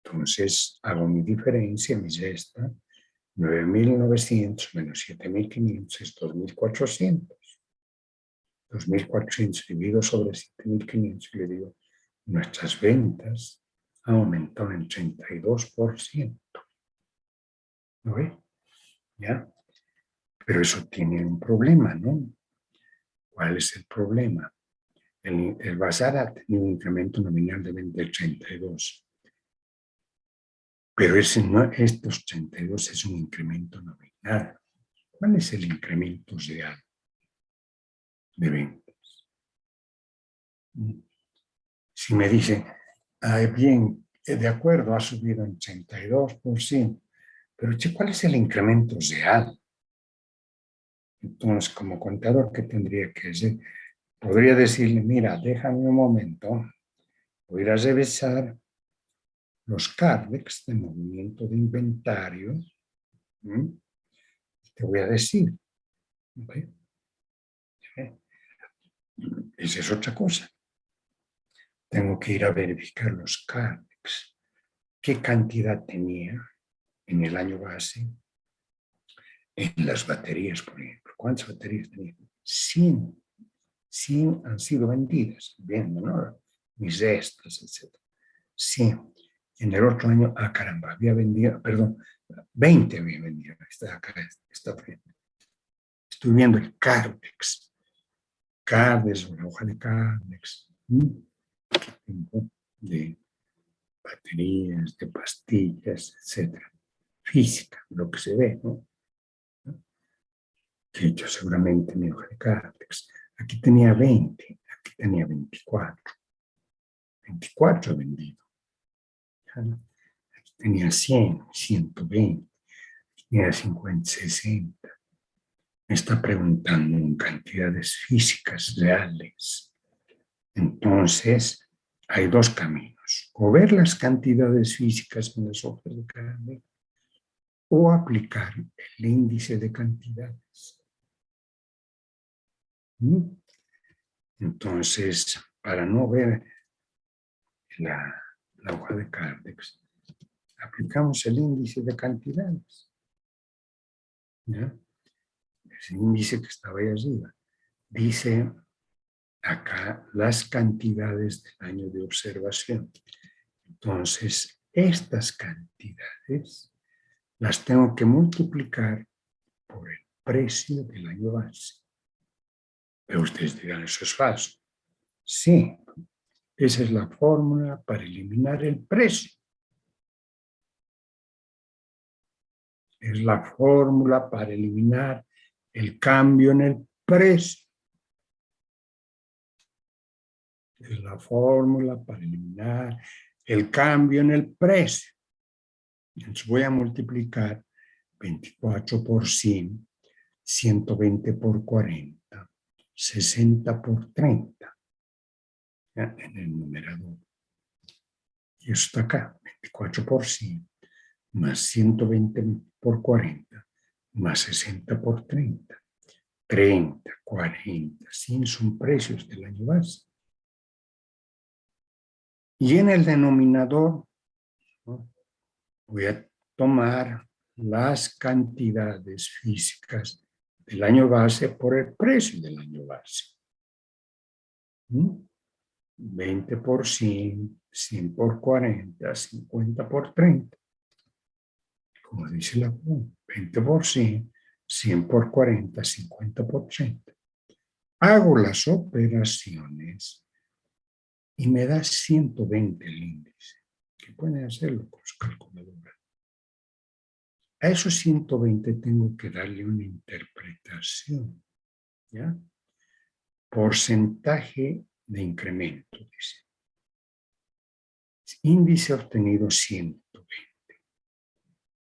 Entonces hago mi diferencia, mi resta, 9.900 menos 7.500 es 2.400. 2.400 dividido sobre 7.500 y le digo, nuestras ventas han aumentado en 32%. ¿No ve? ¿Ya? Pero eso tiene un problema, ¿no? ¿Cuál es el problema? El bazar ha tenido un incremento nominal de 32. Pero estos 32 es un incremento nominal. ¿Cuál es el incremento real de ventas? Si me dice, bien, de acuerdo, ha subido en 82%, pero ¿cuál es el incremento real? Entonces, como contador, ¿qué tendría que hacer? Podría decirle, mira, déjame un momento, voy a ir a revisar los CARDEX de movimiento de inventario. Te voy a decir. ¿Okay? Esa es otra cosa. Tengo que ir a verificar los CARDEX. ¿Qué cantidad tenía en el año base en las baterías, por ejemplo? ¿Cuántas baterías tenía? 100. 100 han sido vendidas, viendo, ¿no? Mis restas, etc. 100. En el otro año, caramba, había vendido, perdón, 20 había vendido. Está acá, está frente. Estoy viendo el CARDEX. CARDEX, una hoja de CARDEX. De baterías, de pastillas, etc. Física, lo que se ve, ¿no? De hecho, seguramente mi hoja de CARDEX. Aquí tenía 20, aquí tenía 24. 24 vendido. Aquí tenía 100, 120, aquí tenía 50, 60. Me está preguntando en cantidades físicas reales. Entonces, hay dos caminos. O ver las cantidades físicas en las hojas de CARDEX o aplicar el índice de cantidades. Entonces, para no ver la hoja de CARDEX, aplicamos el índice de cantidades. ¿Ya? Ese índice que estaba ahí arriba. Dice acá las cantidades del año de observación. Entonces, estas cantidades las tengo que multiplicar por el precio del año base. Pero ustedes dirán, eso es falso. Sí, esa es la fórmula para eliminar el precio. Es la fórmula para eliminar el cambio en el precio. Es la fórmula para eliminar el cambio en el precio. Entonces voy a multiplicar 24 por 100, 120 por 40, 60 por 30, ¿ya? En el numerador. Y eso está acá, 24 por 100, más 120 por 40, más 60 por 30. 30, 40, 100 son precios del año base. Y en el denominador, ¿no?, voy a tomar las cantidades físicas del año base por el precio del año base. 20 por 100, 100 por 40, 50 por 30. Como dice la fórmula, 20 por 100, 100 por 40, 50 por 30. Hago las operaciones y me da 120 el índice, que pueden hacerlo con su calculadora. A esos 120 tengo que darle una interpretación, ¿ya? Porcentaje de incremento, dice. Índice obtenido 120.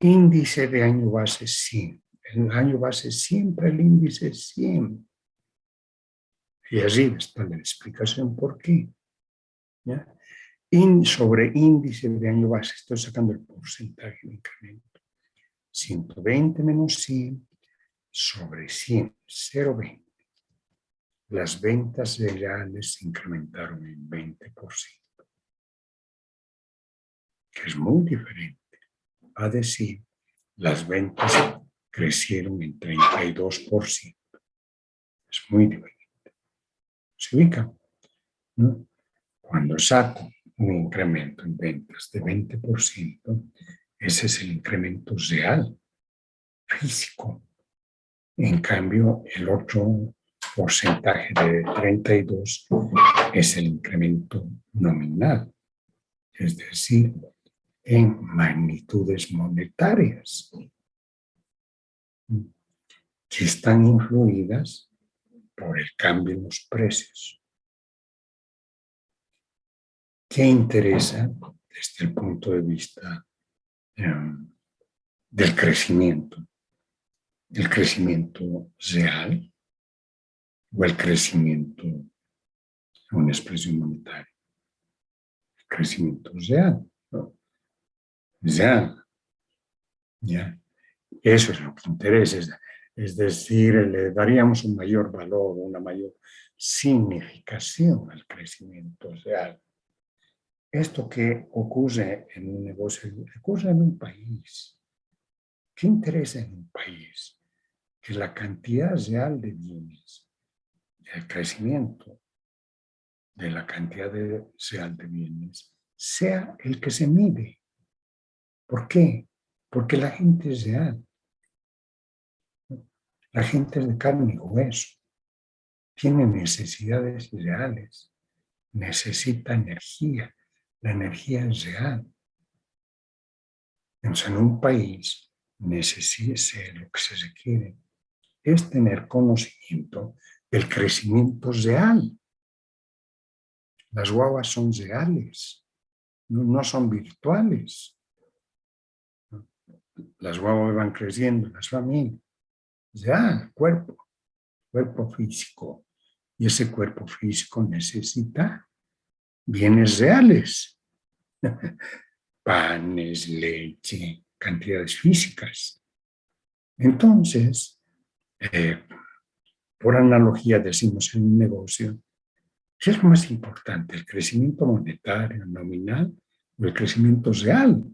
Índice de año base 100. En el año base siempre el índice es 100. Y allí está la explicación por qué, ¿ya? Sobre índice de año base estoy sacando el porcentaje de incremento. 120 menos 100 sobre 100, 0,20. Las ventas reales se incrementaron en 20%, que es muy diferente a decir las ventas crecieron en 32%. Es muy diferente. ¿Se ubica? ¿No? Cuando saco un incremento en ventas de 20%, ese es el incremento real, físico. En cambio, el otro porcentaje de 32 es el incremento nominal, es decir, en magnitudes monetarias, que están influidas por el cambio en los precios. ¿Qué interesa desde el punto de vista del crecimiento? ¿El crecimiento real o el crecimiento en una expresión monetaria? El crecimiento real, ¿no? Real. ¿Ya? Eso es lo que interesa. Es decir, le daríamos un mayor valor, una mayor significación al crecimiento real. Esto que ocurre en un negocio, ocurre en un país. ¿Qué interesa en un país? Que la cantidad real de bienes, el crecimiento de la cantidad real de bienes, sea el que se mide. ¿Por qué? Porque la gente es real. La gente es de carne y hueso. Tiene necesidades reales. Necesita energía. La energía es real. Entonces, en un país necesita lo que se requiere es tener conocimiento del crecimiento real. Las guaguas son reales, no son virtuales. Las guaguas van creciendo, las familias. Ya, cuerpo físico. Y ese cuerpo físico necesita bienes reales. Panes, leche, cantidades físicas. Entonces, por analogía decimos en un negocio, ¿qué es lo más importante? ¿El crecimiento monetario, nominal o el crecimiento real?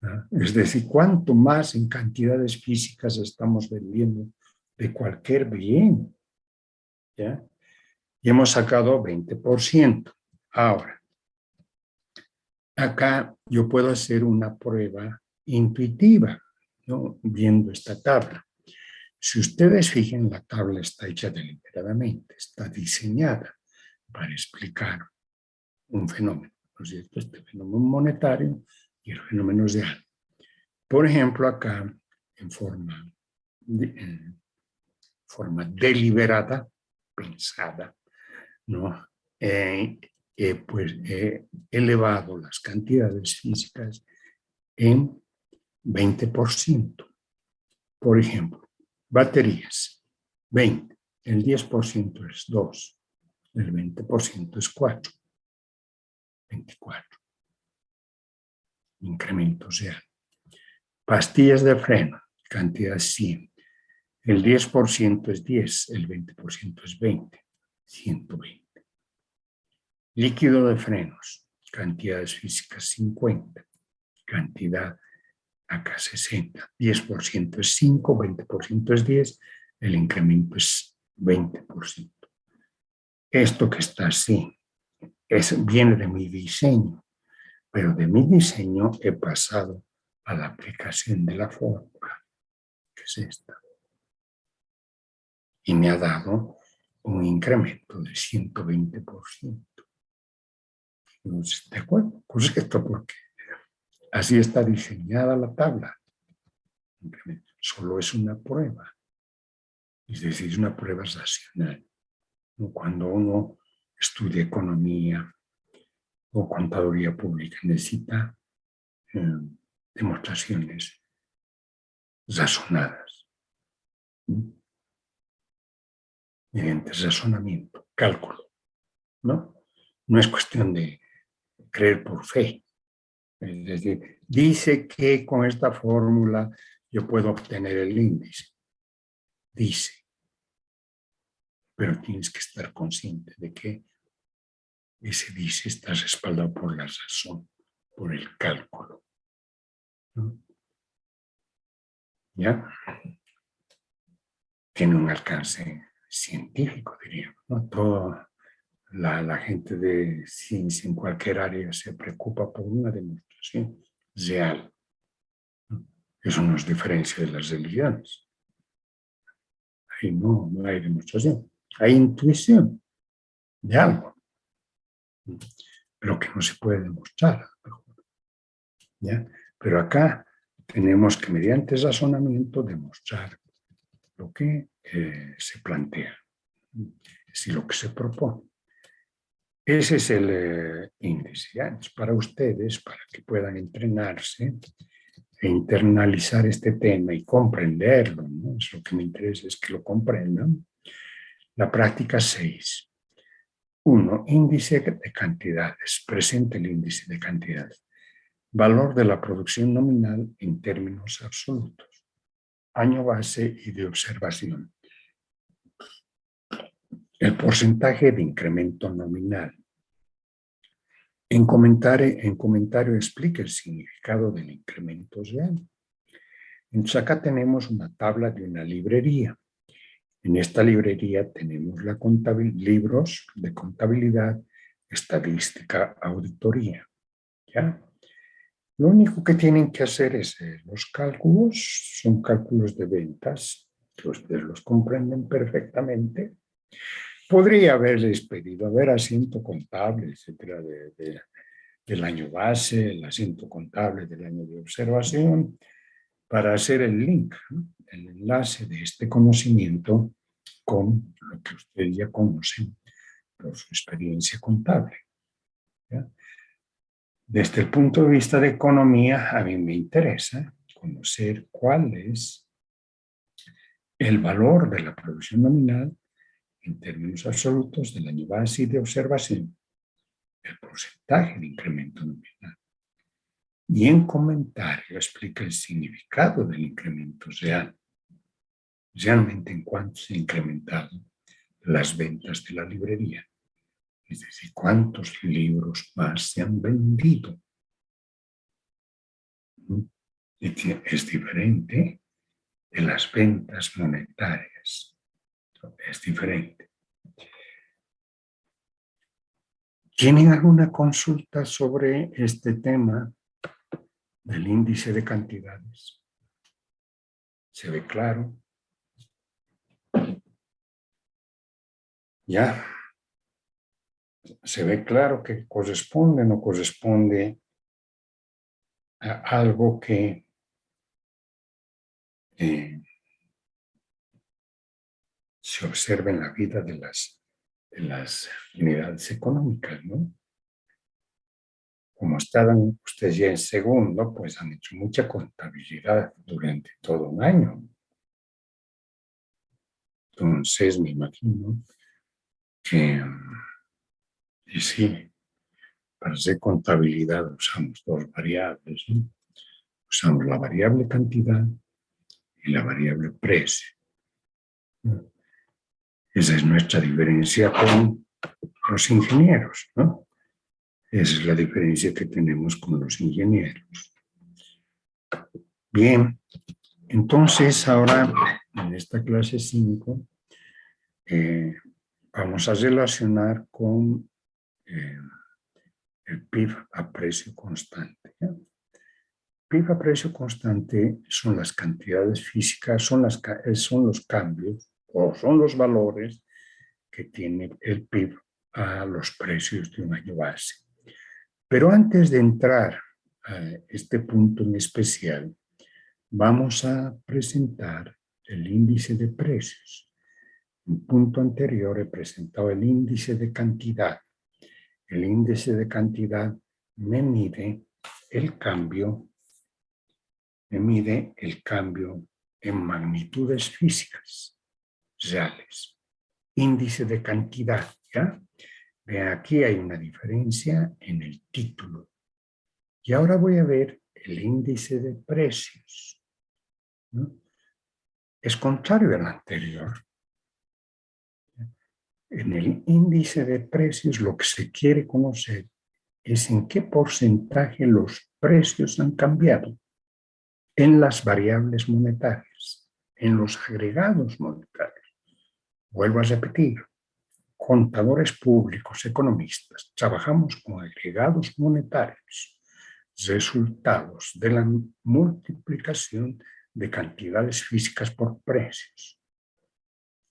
¿Ah? Es decir, cuánto más en cantidades físicas estamos vendiendo de cualquier bien. ¿Ya? Y hemos sacado 20%. Ahora, acá yo puedo hacer una prueba intuitiva, ¿no? Viendo esta tabla. Si ustedes fijan, la tabla está hecha deliberadamente, está diseñada para explicar un fenómeno, ¿no es cierto? Este fenómeno monetario y el fenómeno real. Por ejemplo, acá, en forma deliberada, pensada, ¿no? Pues he elevado las cantidades físicas en 20%. Por ejemplo, baterías, 20. El 10% es 2. El 20% es 4. 24. Incremento real. Pastillas de freno, cantidad 100. El 10% es 10. El 20% es 20. 120. Líquido de frenos, cantidades físicas 50. Cantidad acá 60. 10% es 5, 20% es 10. El incremento es 20%. Esto que está así viene de mi diseño, pero de mi diseño he pasado a la aplicación de la fórmula, que es esta. Y me ha dado un incremento de 120%. ¿De acuerdo? Pues esto porque así está diseñada la tabla. Solo es una prueba. Es decir, es una prueba racional. Cuando uno estudia economía o contaduría pública, necesita demostraciones razonadas, mediante razonamiento, cálculo, ¿no? No es cuestión de creer por fe. Es decir, dice que con esta fórmula yo puedo obtener el índice. Dice. Pero tienes que estar consciente de que ese dice está respaldado por la razón, por el cálculo. ¿No? ¿Ya? Tiene un alcance científico, diríamos, ¿no? Toda la gente de ciencia en cualquier área se preocupa por una demostración real. ¿No? Eso nos diferencia de las religiones. Ahí no hay demostración. Hay intuición de algo, pero que no se puede demostrar. ¿Ya? Pero acá tenemos que, mediante razonamiento, demostrar lo que se plantea, es lo que se propone. Ese es el índice. ¿Ya? Para ustedes, para que puedan entrenarse e internalizar este tema y comprenderlo, ¿no? Es lo que me interesa, es que lo comprendan. La práctica 6. 1. Índice de cantidades. Presente el índice de cantidades. Valor de la producción nominal en términos absolutos. Año base y de observación. El porcentaje de incremento nominal. En comentario explica el significado del incremento real. Entonces acá tenemos una tabla de una librería. En esta librería tenemos libros de contabilidad, estadística, auditoría. ¿Ya? Lo único que tienen que hacer es los cálculos, son cálculos de ventas, que ustedes los comprenden perfectamente. Podría haberles pedido, asiento contable, etcétera, del año base, el asiento contable del año de observación, para hacer el link, ¿no? El enlace de este conocimiento con lo que ustedes ya conocen por su experiencia contable. ¿Ya? Desde el punto de vista de economía, a mí me interesa conocer cuál es el valor de la producción nominal en términos absolutos del año base y de observación, el porcentaje de incremento nominal. Y en comentario explica el significado del incremento real, realmente en cuánto se han incrementado las ventas de la librería, es decir, cuántos libros más se han vendido. es diferente de las ventas monetarias. Es diferente. ¿Tienen alguna consulta sobre este tema del índice de cantidades? ¿Se ve claro? ¿Ya? ¿Se ve claro que corresponde o no corresponde a algo que se observa en la vida de las unidades económicas, ¿no? Como estaban ustedes ya en segundo, pues han hecho mucha contabilidad durante todo un año. Entonces me imagino que, y sí, para hacer contabilidad usamos dos variables, ¿no? Usamos la variable cantidad y la variable precio. Esa es nuestra diferencia con los ingenieros, ¿no? Esa es la diferencia que tenemos con los ingenieros. Bien, entonces ahora en esta clase 5 vamos a relacionar con el PIB a precio constante, ¿ya? PIB a precio constante son las cantidades físicas, son los cambios o son los valores que tiene el PIB a los precios de un año base. Pero antes de entrar a este punto en especial, vamos a presentar el índice de precios. En el punto anterior he presentado el índice de cantidad. El índice de cantidad me mide el cambio en magnitudes físicas reales. Índice de cantidad, ¿ya? Vean, aquí hay una diferencia en el título. Y ahora voy a ver el índice de precios, ¿no? Es contrario al anterior. En el índice de precios lo que se quiere conocer es en qué porcentaje los precios han cambiado en las variables monetarias, en los agregados monetarios. Vuelvo a repetir, contadores públicos, economistas, trabajamos con agregados monetarios, resultados de la multiplicación de cantidades físicas por precios.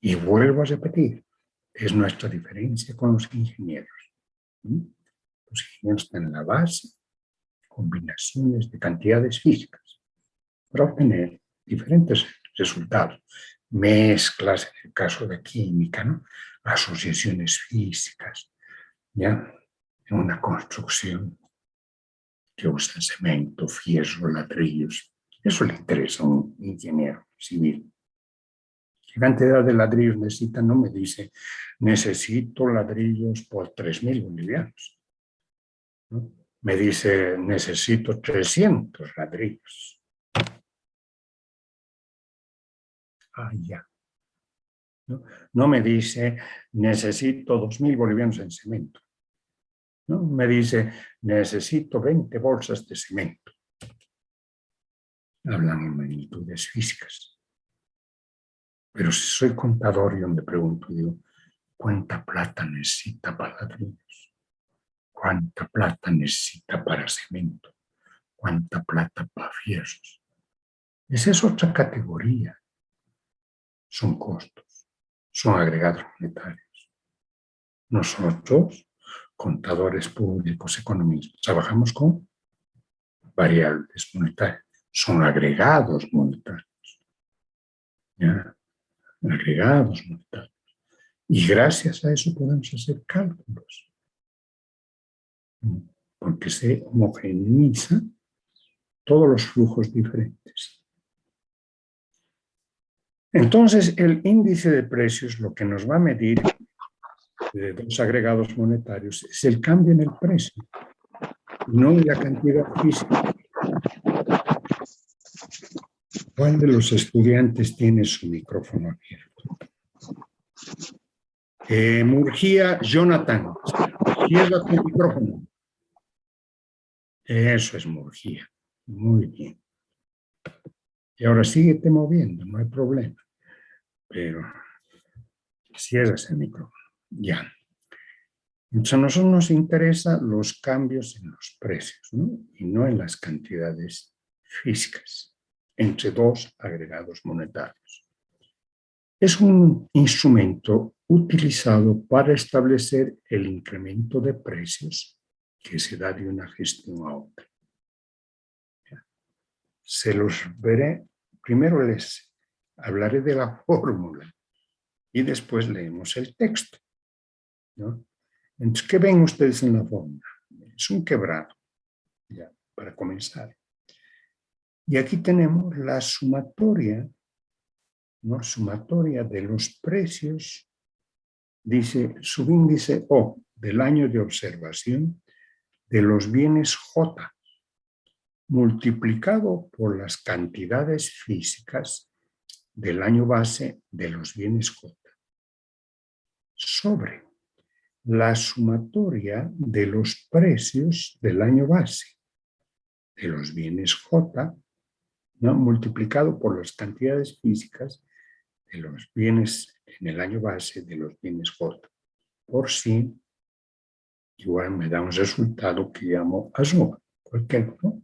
Y vuelvo a repetir, es nuestra diferencia con los ingenieros. Los ingenieros están en la base, combinaciones de cantidades físicas para obtener diferentes resultados. Mezclas, en el caso de química, ¿no? Asociaciones físicas, ¿ya? En una construcción que usa cemento, fierro, ladrillos. Eso le interesa a un ingeniero civil. ¿Qué cantidad de ladrillos necesita? No me dice, necesito ladrillos por 3.000 bolivianos, ¿no? Me dice, necesito 300 ladrillos. Ah, ya. No me dice, necesito 2.000 bolivianos en cemento. ¿No? Me dice, necesito 20 bolsas de cemento. Hablan en magnitudes físicas. Pero si soy contador, yo me pregunto, digo, ¿cuánta plata necesita para ladrillos? ¿Cuánta plata necesita para cemento? ¿Cuánta plata para fierros? Esa es otra categoría. Son costos, son agregados monetarios. Nosotros, contadores públicos, economistas, trabajamos con variables monetarias. Son agregados monetarios. ¿Ya? Agregados monetarios. Y gracias a eso podemos hacer cálculos. Porque se homogeneizan todos los flujos diferentes. Entonces, el índice de precios lo que nos va a medir de dos agregados monetarios es el cambio en el precio, no en la cantidad física. ¿Cuál de los estudiantes tiene su micrófono abierto? Murgia Jonathan, cierra tu micrófono. Eso es Murgia. Muy bien. Y ahora síguete moviendo, no hay problema. Pero cierras el micrófono. Ya. Entonces a nosotros nos interesan los cambios en los precios, ¿no? Y no en las cantidades físicas entre dos agregados monetarios. Es un instrumento utilizado para establecer el incremento de precios que se da de una gestión a otra. Se los veré, primero les hablaré de la fórmula y después leemos el texto, ¿no? Entonces, ¿qué ven ustedes en la fórmula? Es un quebrado, ya, para comenzar. Y aquí tenemos la sumatoria, ¿no? Sumatoria de los precios, dice subíndice O del año de observación de los bienes J, multiplicado por las cantidades físicas del año base de los bienes J, sobre la sumatoria de los precios del año base de los bienes J, ¿no? Multiplicado por las cantidades físicas de los bienes en el año base de los bienes J. Por sí, igual me da un resultado que llamo a suma, cualquier, ¿no?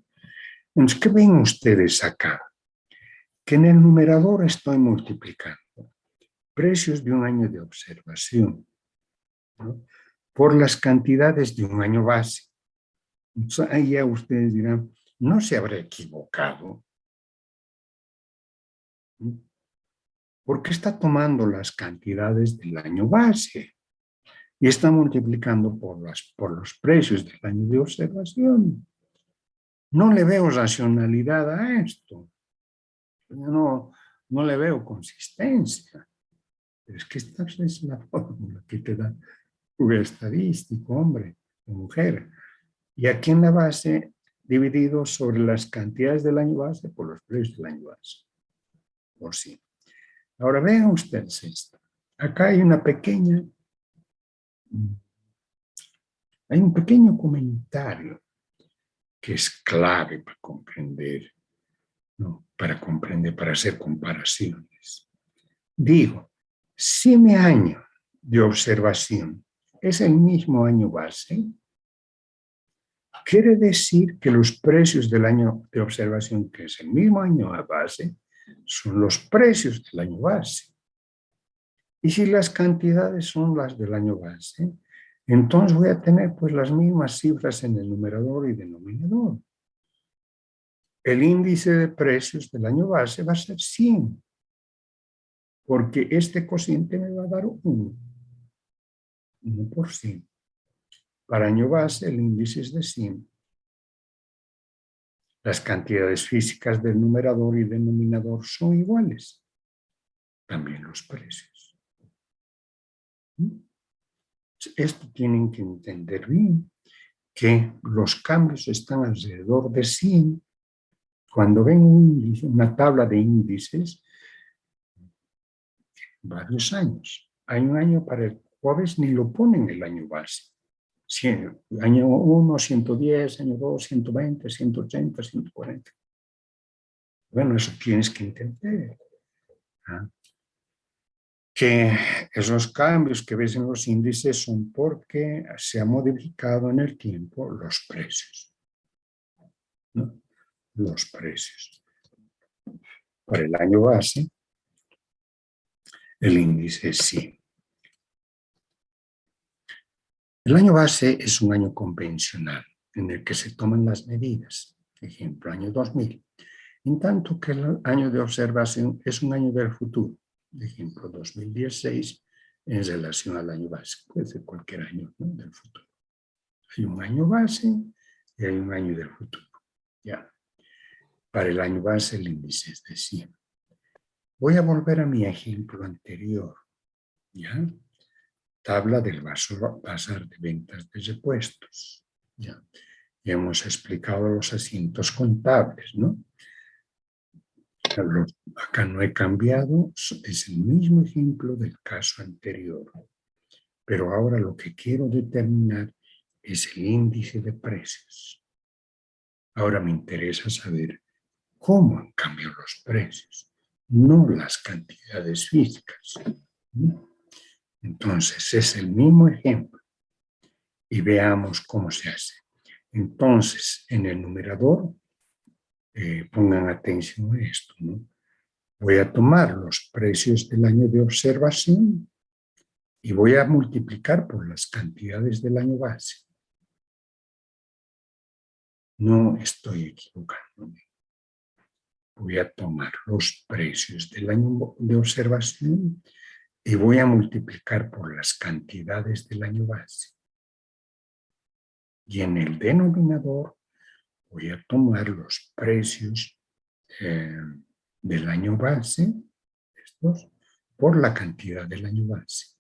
Entonces, ¿qué ven ustedes acá? Que en el numerador estoy multiplicando precios de un año de observación, ¿no? Por las cantidades de un año base. Entonces, ahí ya ustedes dirán, ¿no se habrá equivocado? Porque está tomando las cantidades del año base y está multiplicando por los precios del año de observación. No le veo racionalidad a esto. No le veo consistencia. Pero es que esta es la fórmula que te da tu estadístico, hombre o mujer. Y aquí en la base, dividido sobre las cantidades del año base por los precios del año base. Por sí. Ahora vean ustedes esto. Acá hay un pequeño comentario que es clave para comprender, ¿no? Para hacer comparaciones. Digo, si mi año de observación es el mismo año base, quiere decir que los precios del año de observación, que es el mismo año base, son los precios del año base. Y si las cantidades son las del año base, entonces voy a tener pues las mismas cifras en el numerador y denominador. El índice de precios del año base va a ser 100, porque este cociente me va a dar 1 por 100. Para año base el índice es de 100. Las cantidades físicas del numerador y denominador son iguales. También los precios. Esto tienen que entender bien, que los cambios están alrededor de 100. Cuando ven un índice, una tabla de índices, varios años. Hay un año para el cual ni lo ponen el año base. Año 1, 110, año 2, 120, 180, 140. Bueno, eso tienes que entender. ¿Ah? Que esos cambios que ves en los índices son porque se ha modificado en el tiempo los precios, ¿no? Los precios. Para el año base, el índice es 100. El año base es un año convencional en el que se toman las medidas. Ejemplo, año 2000. En tanto que el año de observación es un año del futuro. Ejemplo, 2016 en relación al año base. Puede ser cualquier año, ¿no? Del futuro. Hay un año base y hay un año del futuro. Ya. Para el año base el índice es de 100. Voy a volver a mi ejemplo anterior. ¿Ya? Tabla del bazar de ventas de repuestos. ¿Ya? Y hemos explicado los asientos contables, ¿no? Acá no he cambiado, es el mismo ejemplo del caso anterior. Pero ahora lo que quiero determinar es el índice de precios. Ahora me interesa saber cómo han cambiado los precios, no las cantidades físicas. Entonces, es el mismo ejemplo y veamos cómo se hace. Entonces, en el numerador, pongan atención a esto, ¿no? Voy a tomar los precios del año de observación y voy a multiplicar por las cantidades del año base. No estoy equivocándome. Voy a tomar los precios del año de observación y voy a multiplicar por las cantidades del año base. Y en el denominador voy a tomar los precios del año base, estos, por la cantidad del año base.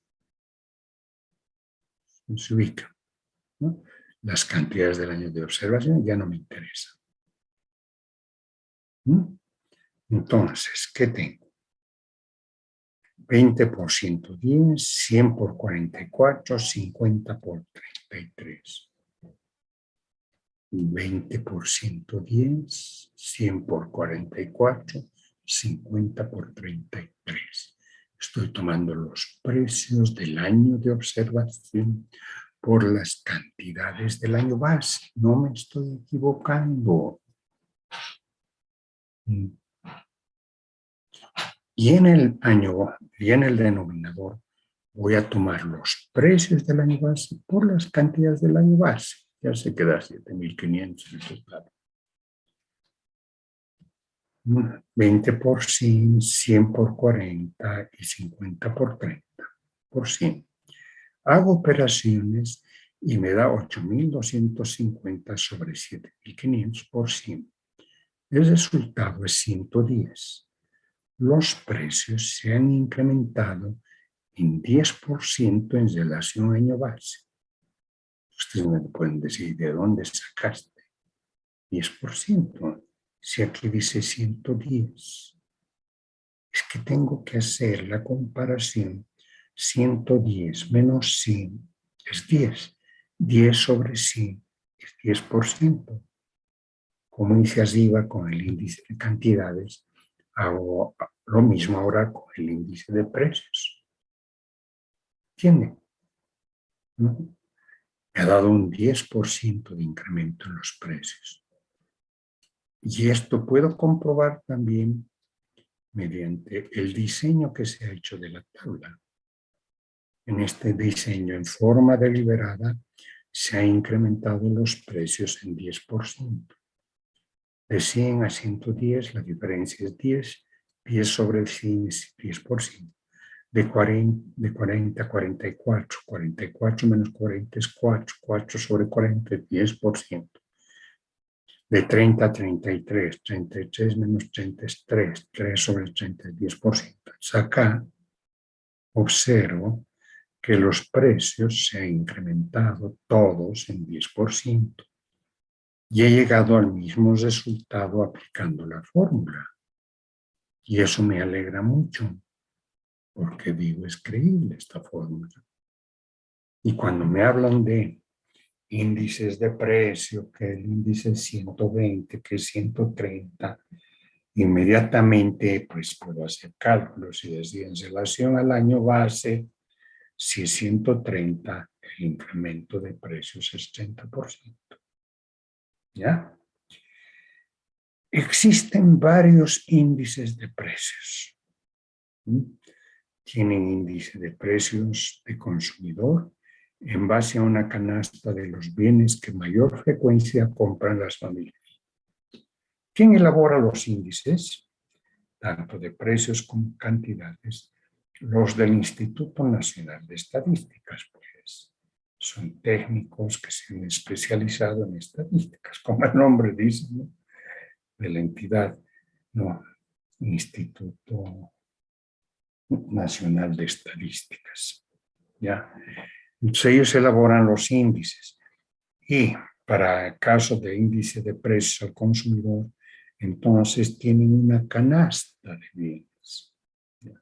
Se ubica, ¿no? Las cantidades del año de observación ya no me interesan. Entonces, ¿qué tengo? 20 por 110, 100 por 44, 50 por 33. 20 por 110, 100 por 44, 50 por 33. Estoy tomando los precios del año de observación por las cantidades del año base. No me estoy equivocando. Y en el denominador voy a tomar los precios del año base por las cantidades del año base. Ya se queda 7.500 el total. 20 por 100, 100 por 40 y 50 por 30 por 100. Hago operaciones y me da 8.250 sobre 7.500 por 100. El resultado es 110. Los precios se han incrementado en 10% en relación al año base. Ustedes me pueden decir, ¿de dónde sacaste 10%? Si aquí dice 110. Es que tengo que hacer la comparación. 110 menos 100 es 10. 10 sobre 100 es 10%. Como hice arriba con el índice de cantidades, hago lo mismo ahora con el índice de precios. ¿Entienden? ¿No? Me ha dado un 10% de incremento en los precios. Y esto puedo comprobar también mediante el diseño que se ha hecho de la tabla. En este diseño en forma deliberada se han incrementado los precios en 10%. De 100 a 110 la diferencia es 10, 10 sobre 100 es 10%. De 40 a 44, 44 menos 40 es 4, 4 sobre 40 es 10%. De 30 a 33, 33 menos 30 es 3, 3 sobre 30 es 10%. Acá observo que los precios se han incrementado todos en 10%. Y he llegado al mismo resultado aplicando la fórmula. Y eso me alegra mucho, porque digo, es creíble esta fórmula. Y cuando me hablan de índices de precio, que el índice es 120, que es 130, inmediatamente pues puedo hacer cálculos y decir en relación al año base, si es 130, el incremento de precios es 30%. ¿Ya? Existen varios índices de precios. Tienen índice de precios de consumidor en base a una canasta de los bienes que mayor frecuencia compran las familias. ¿Quién elabora los índices? Tanto de precios como cantidades. Los del Instituto Nacional de Estadísticas, pues. Son técnicos que se han especializado en estadísticas, como el nombre dice, ¿no? De la entidad, no, Instituto Nacional de Estadísticas. ¿Ya? Entonces ellos elaboran los índices y para el caso de índice de precios al consumidor, entonces tienen una canasta de bienes. ¿Ya?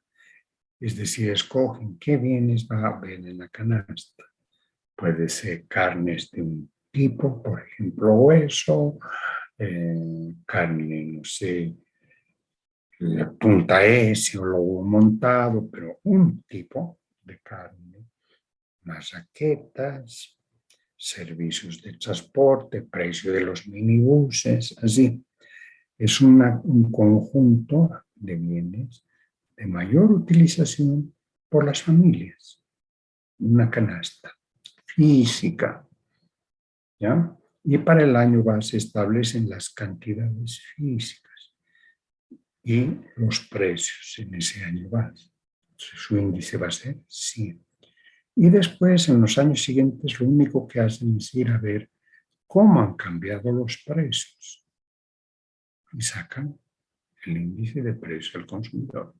Es decir, escogen qué bienes va a haber en la canasta. Puede ser carnes de un tipo, por ejemplo, hueso, carne, no sé, la punta S o lobo montado, pero un tipo de carne, marraquetas, servicios de transporte, precio de los minibuses, así. Es un conjunto de bienes de mayor utilización por las familias. Una canasta física, ¿ya? Y para el año se establecen las cantidades físicas y los precios en ese año base. Su índice va a ser 100. Y después, en los años siguientes, lo único que hacen es ir a ver cómo han cambiado los precios y sacan el índice de precio al consumidor.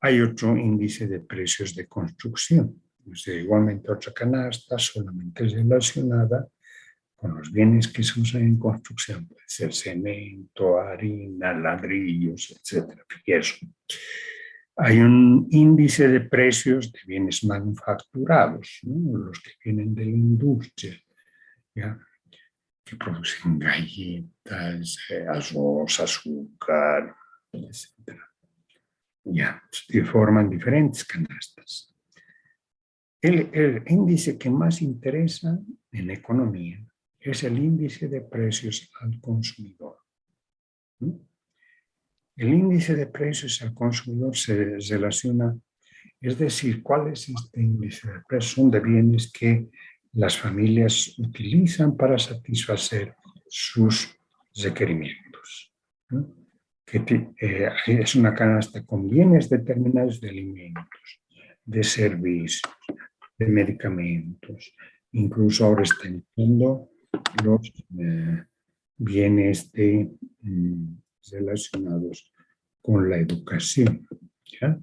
Hay otro índice de precios de construcción, igualmente otra canasta, solamente relacionada con los bienes que se usan en construcción, puede ser cemento, harina, ladrillos, etcétera, eso. Hay un índice de precios de bienes manufacturados, ¿no? Los que vienen de la industria, ¿ya? Que producen galletas, arroz, azúcar, etcétera. Ya, se forman diferentes canastas. El índice que más interesa en economía es el índice de precios al consumidor. El índice de precios al consumidor se relaciona, es decir, ¿cuál es este índice de precios? Son de bienes que las familias utilizan para satisfacer sus requerimientos. Es una canasta con bienes determinados de alimentos, de servicios, de medicamentos. Incluso ahora están entrando los bienes relacionados con la educación, ¿ya?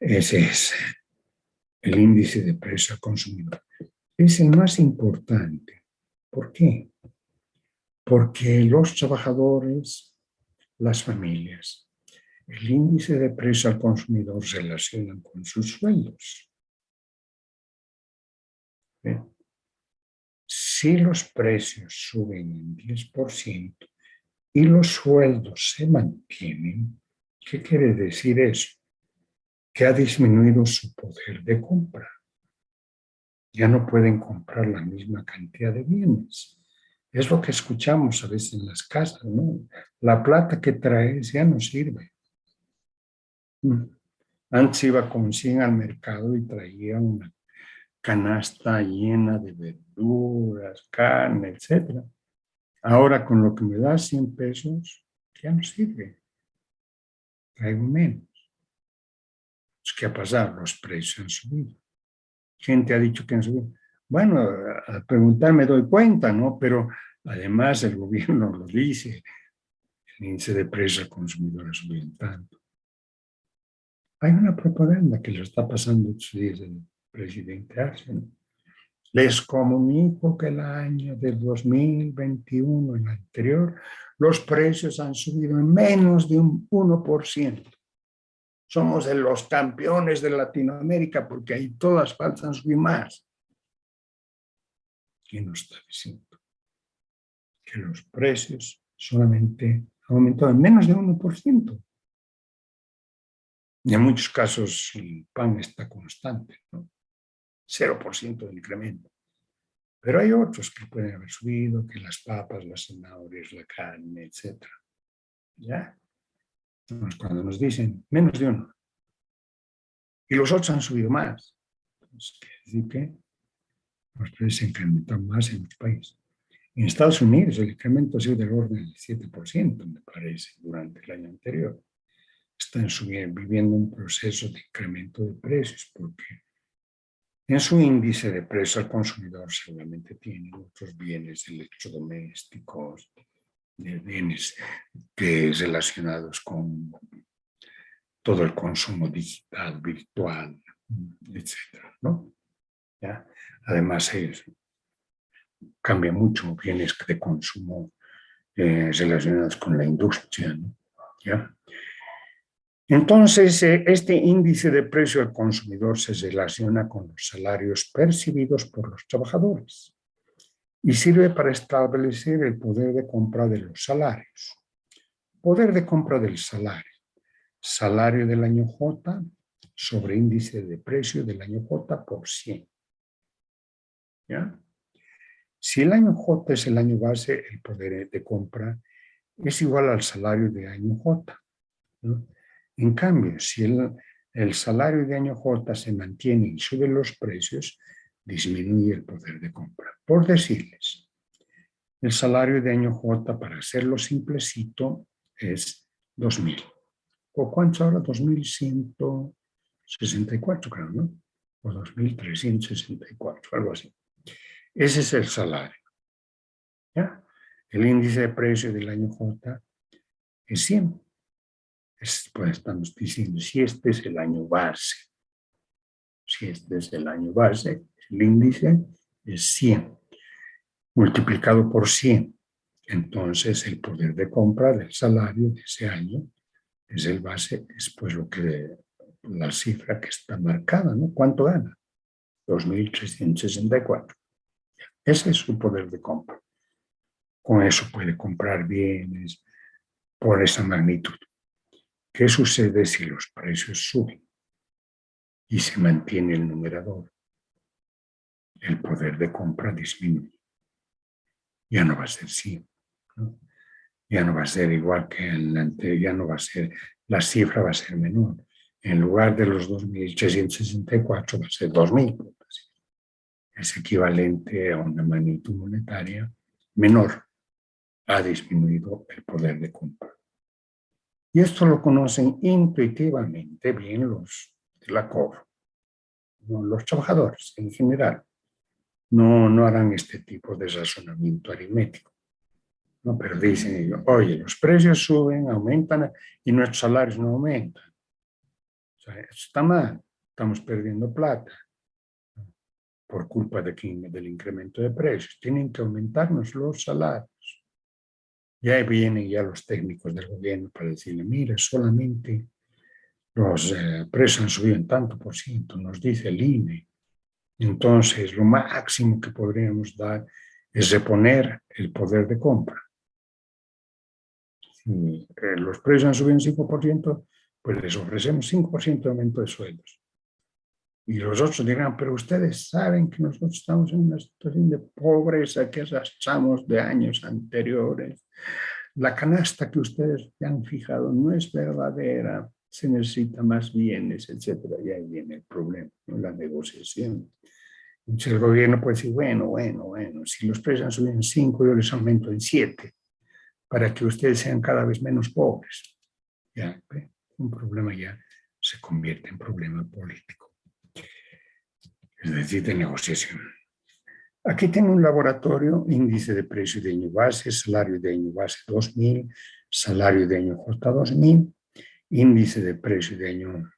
Ese es el índice de precio al consumidor. Es el más importante. ¿Por qué? Porque los trabajadores, las familias, el índice de precio al consumidor se relacionan con sus sueldos. ¿Ve? Si los precios suben en 10% y los sueldos se mantienen, ¿qué quiere decir eso? Que ha disminuido su poder de compra. Ya no pueden comprar la misma cantidad de bienes. Es lo que escuchamos a veces en las casas, ¿no? La plata que traes ya no sirve. Antes iba con 100 al mercado y traía una canasta llena de verduras, carne, etc. Ahora con lo que me da 100 pesos, ya no sirve. Traigo menos. ¿Qué ha pasado? Los precios han subido. Gente ha dicho que han subido. Bueno, al preguntar me doy cuenta, ¿no? Pero además el gobierno lo dice. El índice de precios al consumidor ha subido tanto. Hay una propaganda que lo está pasando estos días el presidente Arce. Les comunico que el año del 2021, el anterior, los precios han subido en menos de un 1%. Somos de los campeones de Latinoamérica porque ahí todas faltan subir más. ¿Quién nos está diciendo? Que los precios solamente han aumentado en menos de 1%. Y en muchos casos el pan está constante, ¿no? 0% de incremento. Pero hay otros que pueden haber subido, que las papas, las zanahorias, la carne, etc. ¿Ya? Entonces, cuando nos dicen menos de 1, y los otros han subido más, entonces quiere decir que los precios se incrementan más en muchos países. En Estados Unidos el incremento ha sido del orden del 7%, me parece, durante el año anterior. Están viviendo un proceso de incremento de precios porque en su índice de precio al consumidor seguramente tienen otros bienes electrodomésticos, de bienes relacionados con todo el consumo digital, virtual, etcétera, ¿no? ¿Ya? Además, cambia mucho bienes de consumo relacionados con la industria, ¿no? ¿Ya? Entonces, este índice de precio al consumidor se relaciona con los salarios percibidos por los trabajadores. y sirve para establecer el poder de compra de los salarios. Poder de compra del salario. Salario del año J sobre índice de precio del año J por 100. ¿Ya? Si el año J es el año base, el poder de compra es igual al salario de año J, ¿no? En cambio, si el salario de año J se mantiene y sube los precios, disminuye el poder de compra. Por decirles, el salario de año J, para hacerlo simplecito, es 2.000. ¿O cuánto ahora? 2.164, creo, ¿no? O 2.364, algo así. Ese es el salario. ¿Ya? El índice de precio del año J es 100. Pues estamos diciendo, si este es el año base, el índice es 100, multiplicado por 100. Entonces, el poder de compra del salario de ese año es el base, es pues la cifra que está marcada, ¿no? ¿Cuánto gana? 2.364. Ese es su poder de compra. Con eso puede comprar bienes por esa magnitud. ¿Qué sucede si los precios suben y se mantiene el numerador? El poder de compra disminuye. Ya no va a ser 100, ¿no? Ya no va a ser igual que en la anterior, ya no va a ser, la cifra va a ser menor. En lugar de los 2.364 va a ser 2.000. Es equivalente a una magnitud monetaria menor. Ha disminuido el poder de compra. Y esto lo conocen intuitivamente bien los de la COR, ¿no? Los trabajadores en general. No harán este tipo de razonamiento aritmético, ¿no? Pero dicen, oye, los precios suben, aumentan y nuestros salarios no aumentan. O sea, eso está mal, estamos perdiendo plata por culpa del incremento de precios. Tienen que aumentarnos los salarios. Y ahí vienen ya los técnicos del gobierno para decirle, mira, solamente los precios han subido en tanto por ciento, nos dice el INE. Entonces, lo máximo que podríamos dar es reponer el poder de compra. Si los precios han subido en 5%, pues les ofrecemos 5% de aumento de sueldos. Y los otros dirán, pero ustedes saben que nosotros estamos en una situación de pobreza que arrastramos de años anteriores. La canasta que ustedes han fijado no es verdadera, se necesita más bienes, etc. Y ahí viene el problema, ¿no? La negociación. Entonces el gobierno puede decir, bueno, si los precios han subido en 5, yo les aumento en 7, para que ustedes sean cada vez menos pobres. Ya, un problema ya se convierte en problema político, es decir, de negociación. Aquí tengo un laboratorio, índice de precio de año base, salario de año base 2.000, salario de año J 2.000, índice de precio de año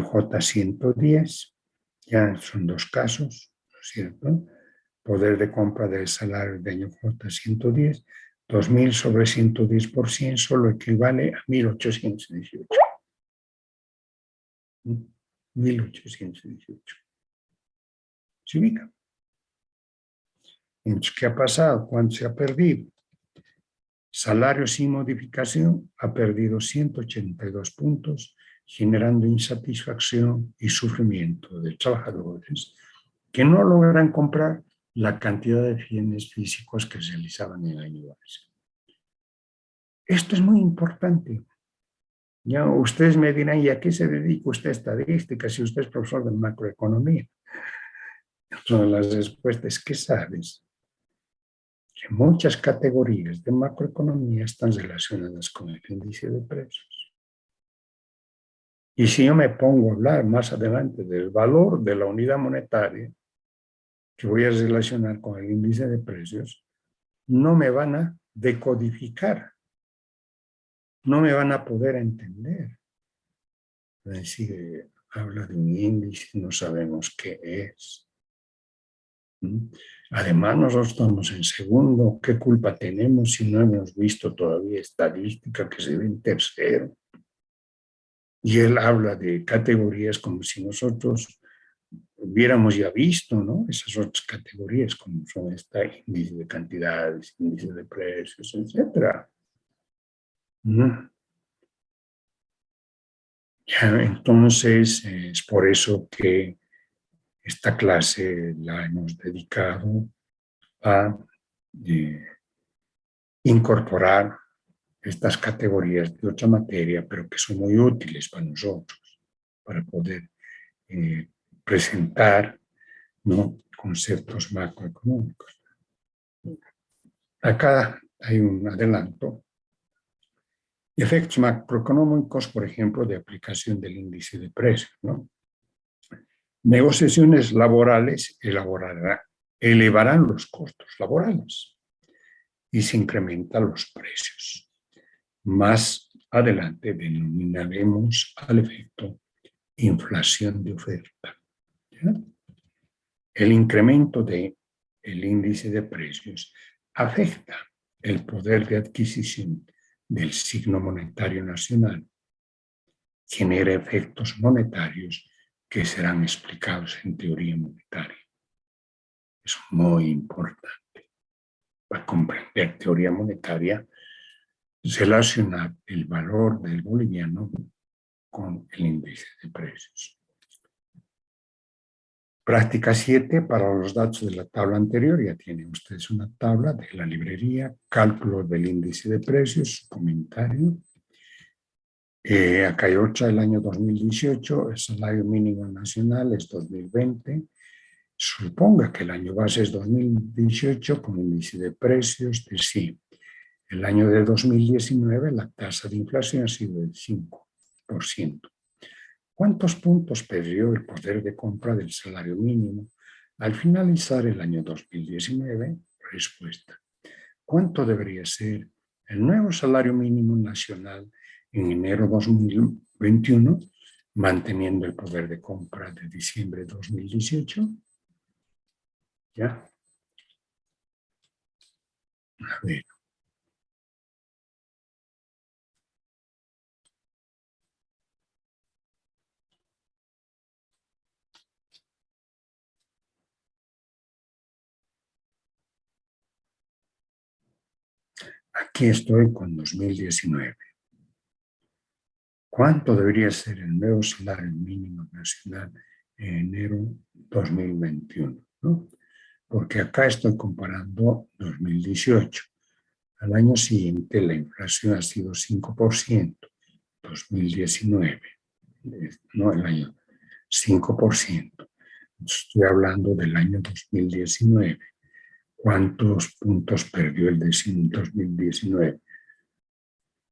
J 110, ya son dos casos, ¿no es cierto? Poder de compra del salario de año J 110, 2.000 sobre 110% solo equivale a 1.818. 1.818. ¿Se ubica? Entonces, ¿qué ha pasado? ¿Cuánto se ha perdido? Salario sin modificación ha perdido 182 puntos, generando insatisfacción y sufrimiento de trabajadores que no logran comprar la cantidad de bienes físicos que se realizaban en el año base. Esto es muy importante. Ya ustedes me dirán, ¿y a qué se dedica usted a estadística si usted es profesor de macroeconomía? Una de las respuestas, ¿qué sabes? Que muchas categorías de macroeconomía están relacionadas con el índice de precios. Y si yo me pongo a hablar más adelante del valor de la unidad monetaria, que voy a relacionar con el índice de precios, no me van a decodificar, no me van a poder entender. Es decir, habla de un índice, no sabemos qué es. Además, nosotros estamos en segundo. ¿Qué culpa tenemos si no hemos visto todavía estadística que se ve en tercero? Y él habla de categorías como si nosotros hubiéramos ya visto, ¿no? Esas otras categorías, como son esta índice de cantidades, índice de precios, etc. Ya, entonces, es por eso que esta clase la hemos dedicado a incorporar estas categorías de otra materia, pero que son muy útiles para nosotros, para poder presentar, ¿no?, conceptos macroeconómicos. Acá hay un adelanto. Efectos macroeconómicos, por ejemplo, de aplicación del índice de precios, ¿no? Negociaciones laborales elevarán los costos laborales y se incrementan los precios. Más adelante denominaremos al efecto inflación de oferta, ¿ya? El incremento del índice de precios afecta el poder de adquisición del signo monetario nacional, genera efectos monetarios que serán explicados en teoría monetaria. Es muy importante para comprender teoría monetaria, relacionar el valor del boliviano con el índice de precios. Práctica 7, para los datos de la tabla anterior, ya tienen ustedes una tabla de la librería, cálculo del índice de precios, comentario. Acá hay otra del año 2018, el salario mínimo nacional es 2020. Suponga que el año base es 2018 con índice de precios de 100. El año de 2019 la tasa de inflación ha sido del 5%. ¿Cuántos puntos perdió el poder de compra del salario mínimo al finalizar el año 2019? Respuesta: ¿cuánto debería ser el nuevo salario mínimo nacional en enero 2021, manteniendo el poder de compra de diciembre de 2018? ¿Ya? A ver. Aquí estoy con 2019. ¿Cuánto debería ser el nuevo salario mínimo nacional en enero 2021? ¿No? Porque acá estoy comparando 2018. Al año siguiente la inflación ha sido 5%, 2019, no el año 5%. Estoy hablando del año 2019. ¿Cuántos puntos perdió el 2019?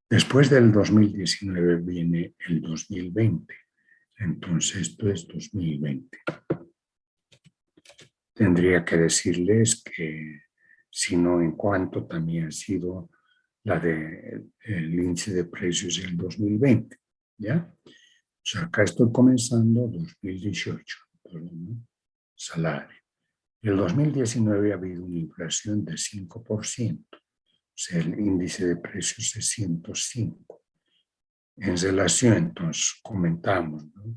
Después del 2019 viene el 2020. Entonces, esto es 2020. Tendría que decirles que, si no, en cuánto también ha sido el índice de precios del 2020. ¿Ya? O sea, acá estoy comenzando 2018, ¿no? Salario. En el 2019 ha habido una inflación de 5%. O sea, el índice de precios es 105. En relación, entonces, comentamos, ¿no?,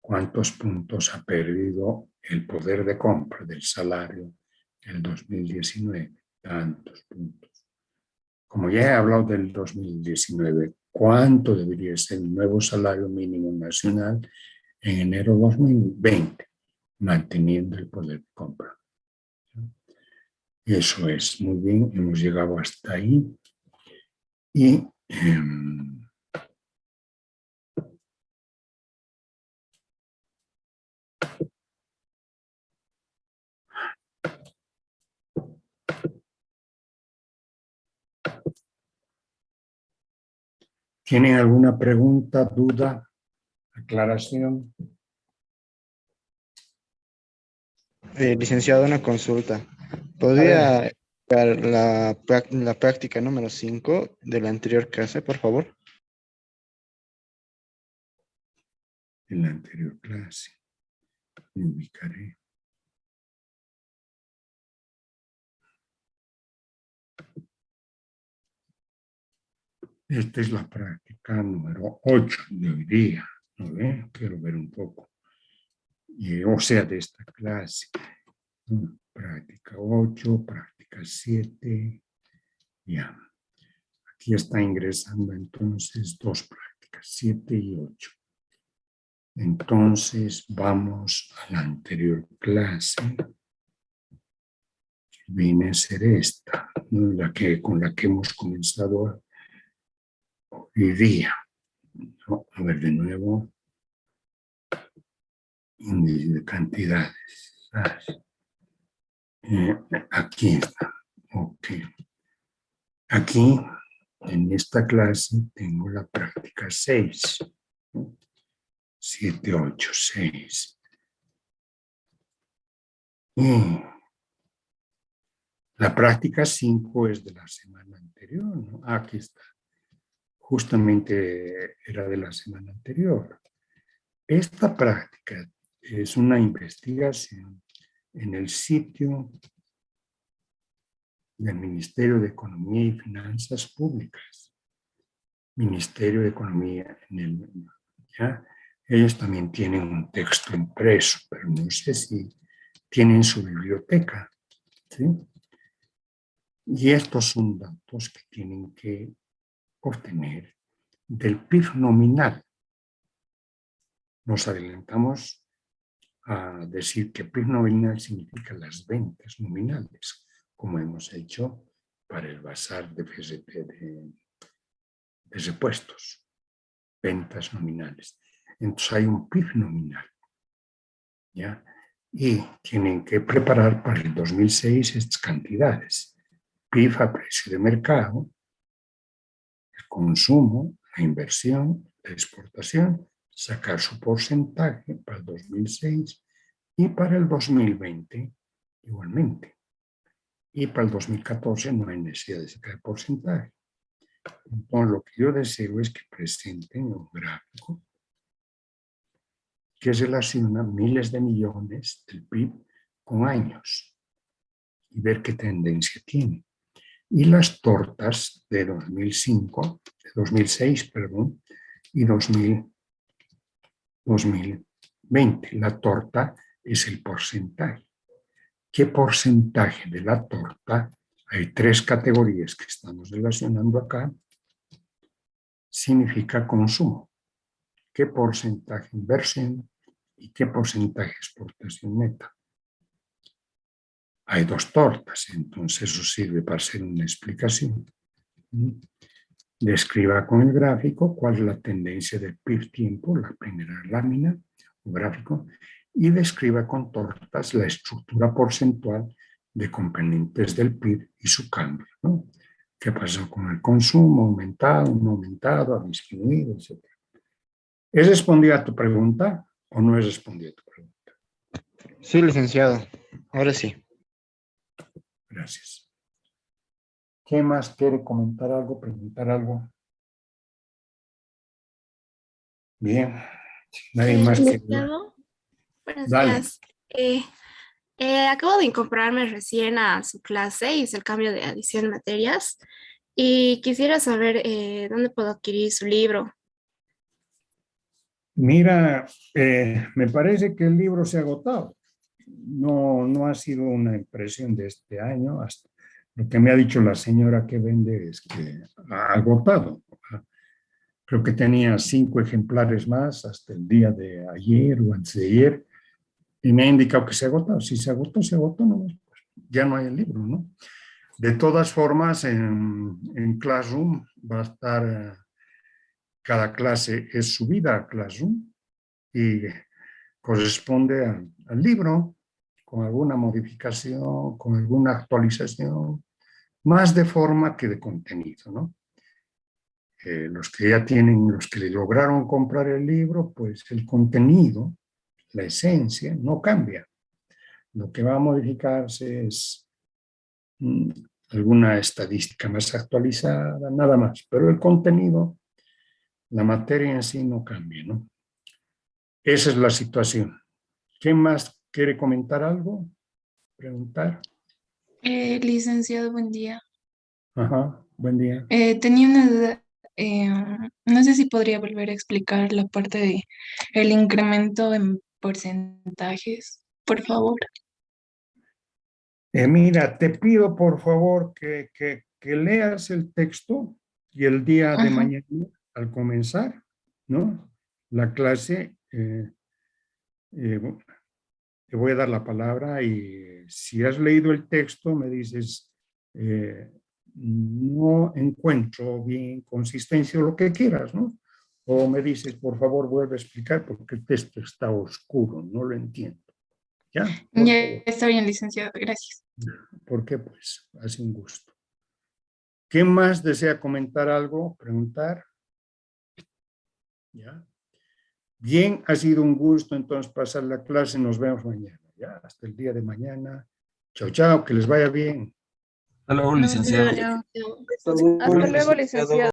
cuántos puntos ha perdido el poder de compra del salario en el 2019. Tantos puntos. Como ya he hablado del 2019, ¿cuánto debería ser el nuevo salario mínimo nacional en enero 2020, manteniendo el poder de compra? Eso es, muy bien, hemos llegado hasta ahí. Y ¿tienen alguna pregunta, duda, aclaración? Licenciado, una consulta. ¿Podría dar la práctica número 5 de la anterior clase, por favor? En la anterior clase me ubicaré. Esta es la práctica número 8 de hoy día, ¿no ve? Quiero ver un poco. o sea, de esta clase. Práctica 8, práctica 7, ya. Aquí está ingresando entonces 2 prácticas, 7 y 8. Entonces vamos a la anterior clase, que viene a ser esta, ¿no? Con la que hemos comenzado hoy día. ¿No? A ver de nuevo, índice de cantidades. Aquí está, ok. Aquí, en esta clase, tengo la práctica 6. 7, 8, 6. Y la práctica 5 es de la semana anterior, ¿no? Aquí está. Justamente era de la semana anterior. Esta práctica es una investigación en el sitio del Ministerio de Economía y Finanzas Públicas. Ministerio de Economía en el... ¿ya? Ellos también tienen un texto impreso, pero no sé si tienen su biblioteca, ¿sí? Y estos son datos que tienen que obtener del PIB nominal. Nos adelantamos a decir que PIB nominal significa las ventas nominales, como hemos hecho para el bazar de FSP de repuestos, ventas nominales. Entonces hay un PIB nominal, ¿ya? Y tienen que preparar para el 2006 estas cantidades. PIB a precio de mercado, el consumo, la inversión, la exportación, sacar su porcentaje para el 2006 y para el 2020 igualmente. Y para el 2014 no hay necesidad de sacar el porcentaje. Entonces, lo que yo deseo es que presenten un gráfico que relaciona miles de millones del PIB con años y ver qué tendencia tiene. Y las tortas de 2006, perdón, y 2020. La torta es el porcentaje. ¿Qué porcentaje de la torta? Hay 3 categorías que estamos relacionando acá. Significa consumo. ¿Qué porcentaje inversión y qué porcentaje exportación neta? Hay 2 tortas, entonces eso sirve para hacer una explicación. Describa con el gráfico cuál es la tendencia del PIB tiempo, la primera lámina o gráfico, y describa con tortas la estructura porcentual de componentes del PIB y su cambio, ¿no? ¿Qué pasó con el consumo? ¿Ha aumentado, no ha aumentado, ha disminuido, etcétera? ¿Es respondida a tu pregunta o no es respondida a tu pregunta? Sí, licenciado. Ahora sí. Gracias. ¿Qué más quiere comentar algo, preguntar algo? Bien. Nadie más quiere. Licenciado, buenos Dale. días. Acabo de incorporarme recién a su clase, hice el cambio de adición de materias y quisiera saber dónde puedo adquirir su libro. Mira, me parece que el libro se ha agotado. No ha sido una impresión de este año. Hasta lo que me ha dicho la señora que vende es que ha agotado. Creo que tenía 5 ejemplares más hasta el día de ayer o antes de ayer y me ha indicado que se ha agotado. Si se agotó, no, pues ya no hay el libro, ¿no? De todas formas, en Classroom va a estar, cada clase es subida a Classroom y corresponde al libro, con alguna modificación, con alguna actualización, más de forma que de contenido, ¿no? Los que ya tienen, los que lograron comprar el libro, pues el contenido, la esencia, no cambia. Lo que va a modificarse es alguna estadística más actualizada, nada más, pero el contenido, la materia en sí no cambia, ¿no? Esa es la situación. ¿Quién más quiere comentar algo? ¿Preguntar? Licenciado, buen día. Ajá, buen día. Tenía una duda. No sé si podría volver a explicar la parte de el incremento en porcentajes, por favor. Mira, te pido por favor que leas el texto y el día de Ajá. mañana, al comenzar, ¿no? La clase, te voy a dar la palabra y si has leído el texto me dices, no encuentro bien consistencia o lo que quieras, ¿no? O me dices, por favor, vuelve a explicar porque el texto está oscuro, no lo entiendo. ¿Ya? Por Ya favor. está bien, licenciado, gracias. ¿Por qué? Pues, hace un gusto. ¿Quién más desea comentar algo, preguntar? ¿Ya? Bien, ha sido un gusto entonces pasar la clase. Nos vemos mañana. ¿Ya? Hasta el día de mañana. Chao, chao, que les vaya bien. Hasta luego, licenciado. Hasta luego, licenciado.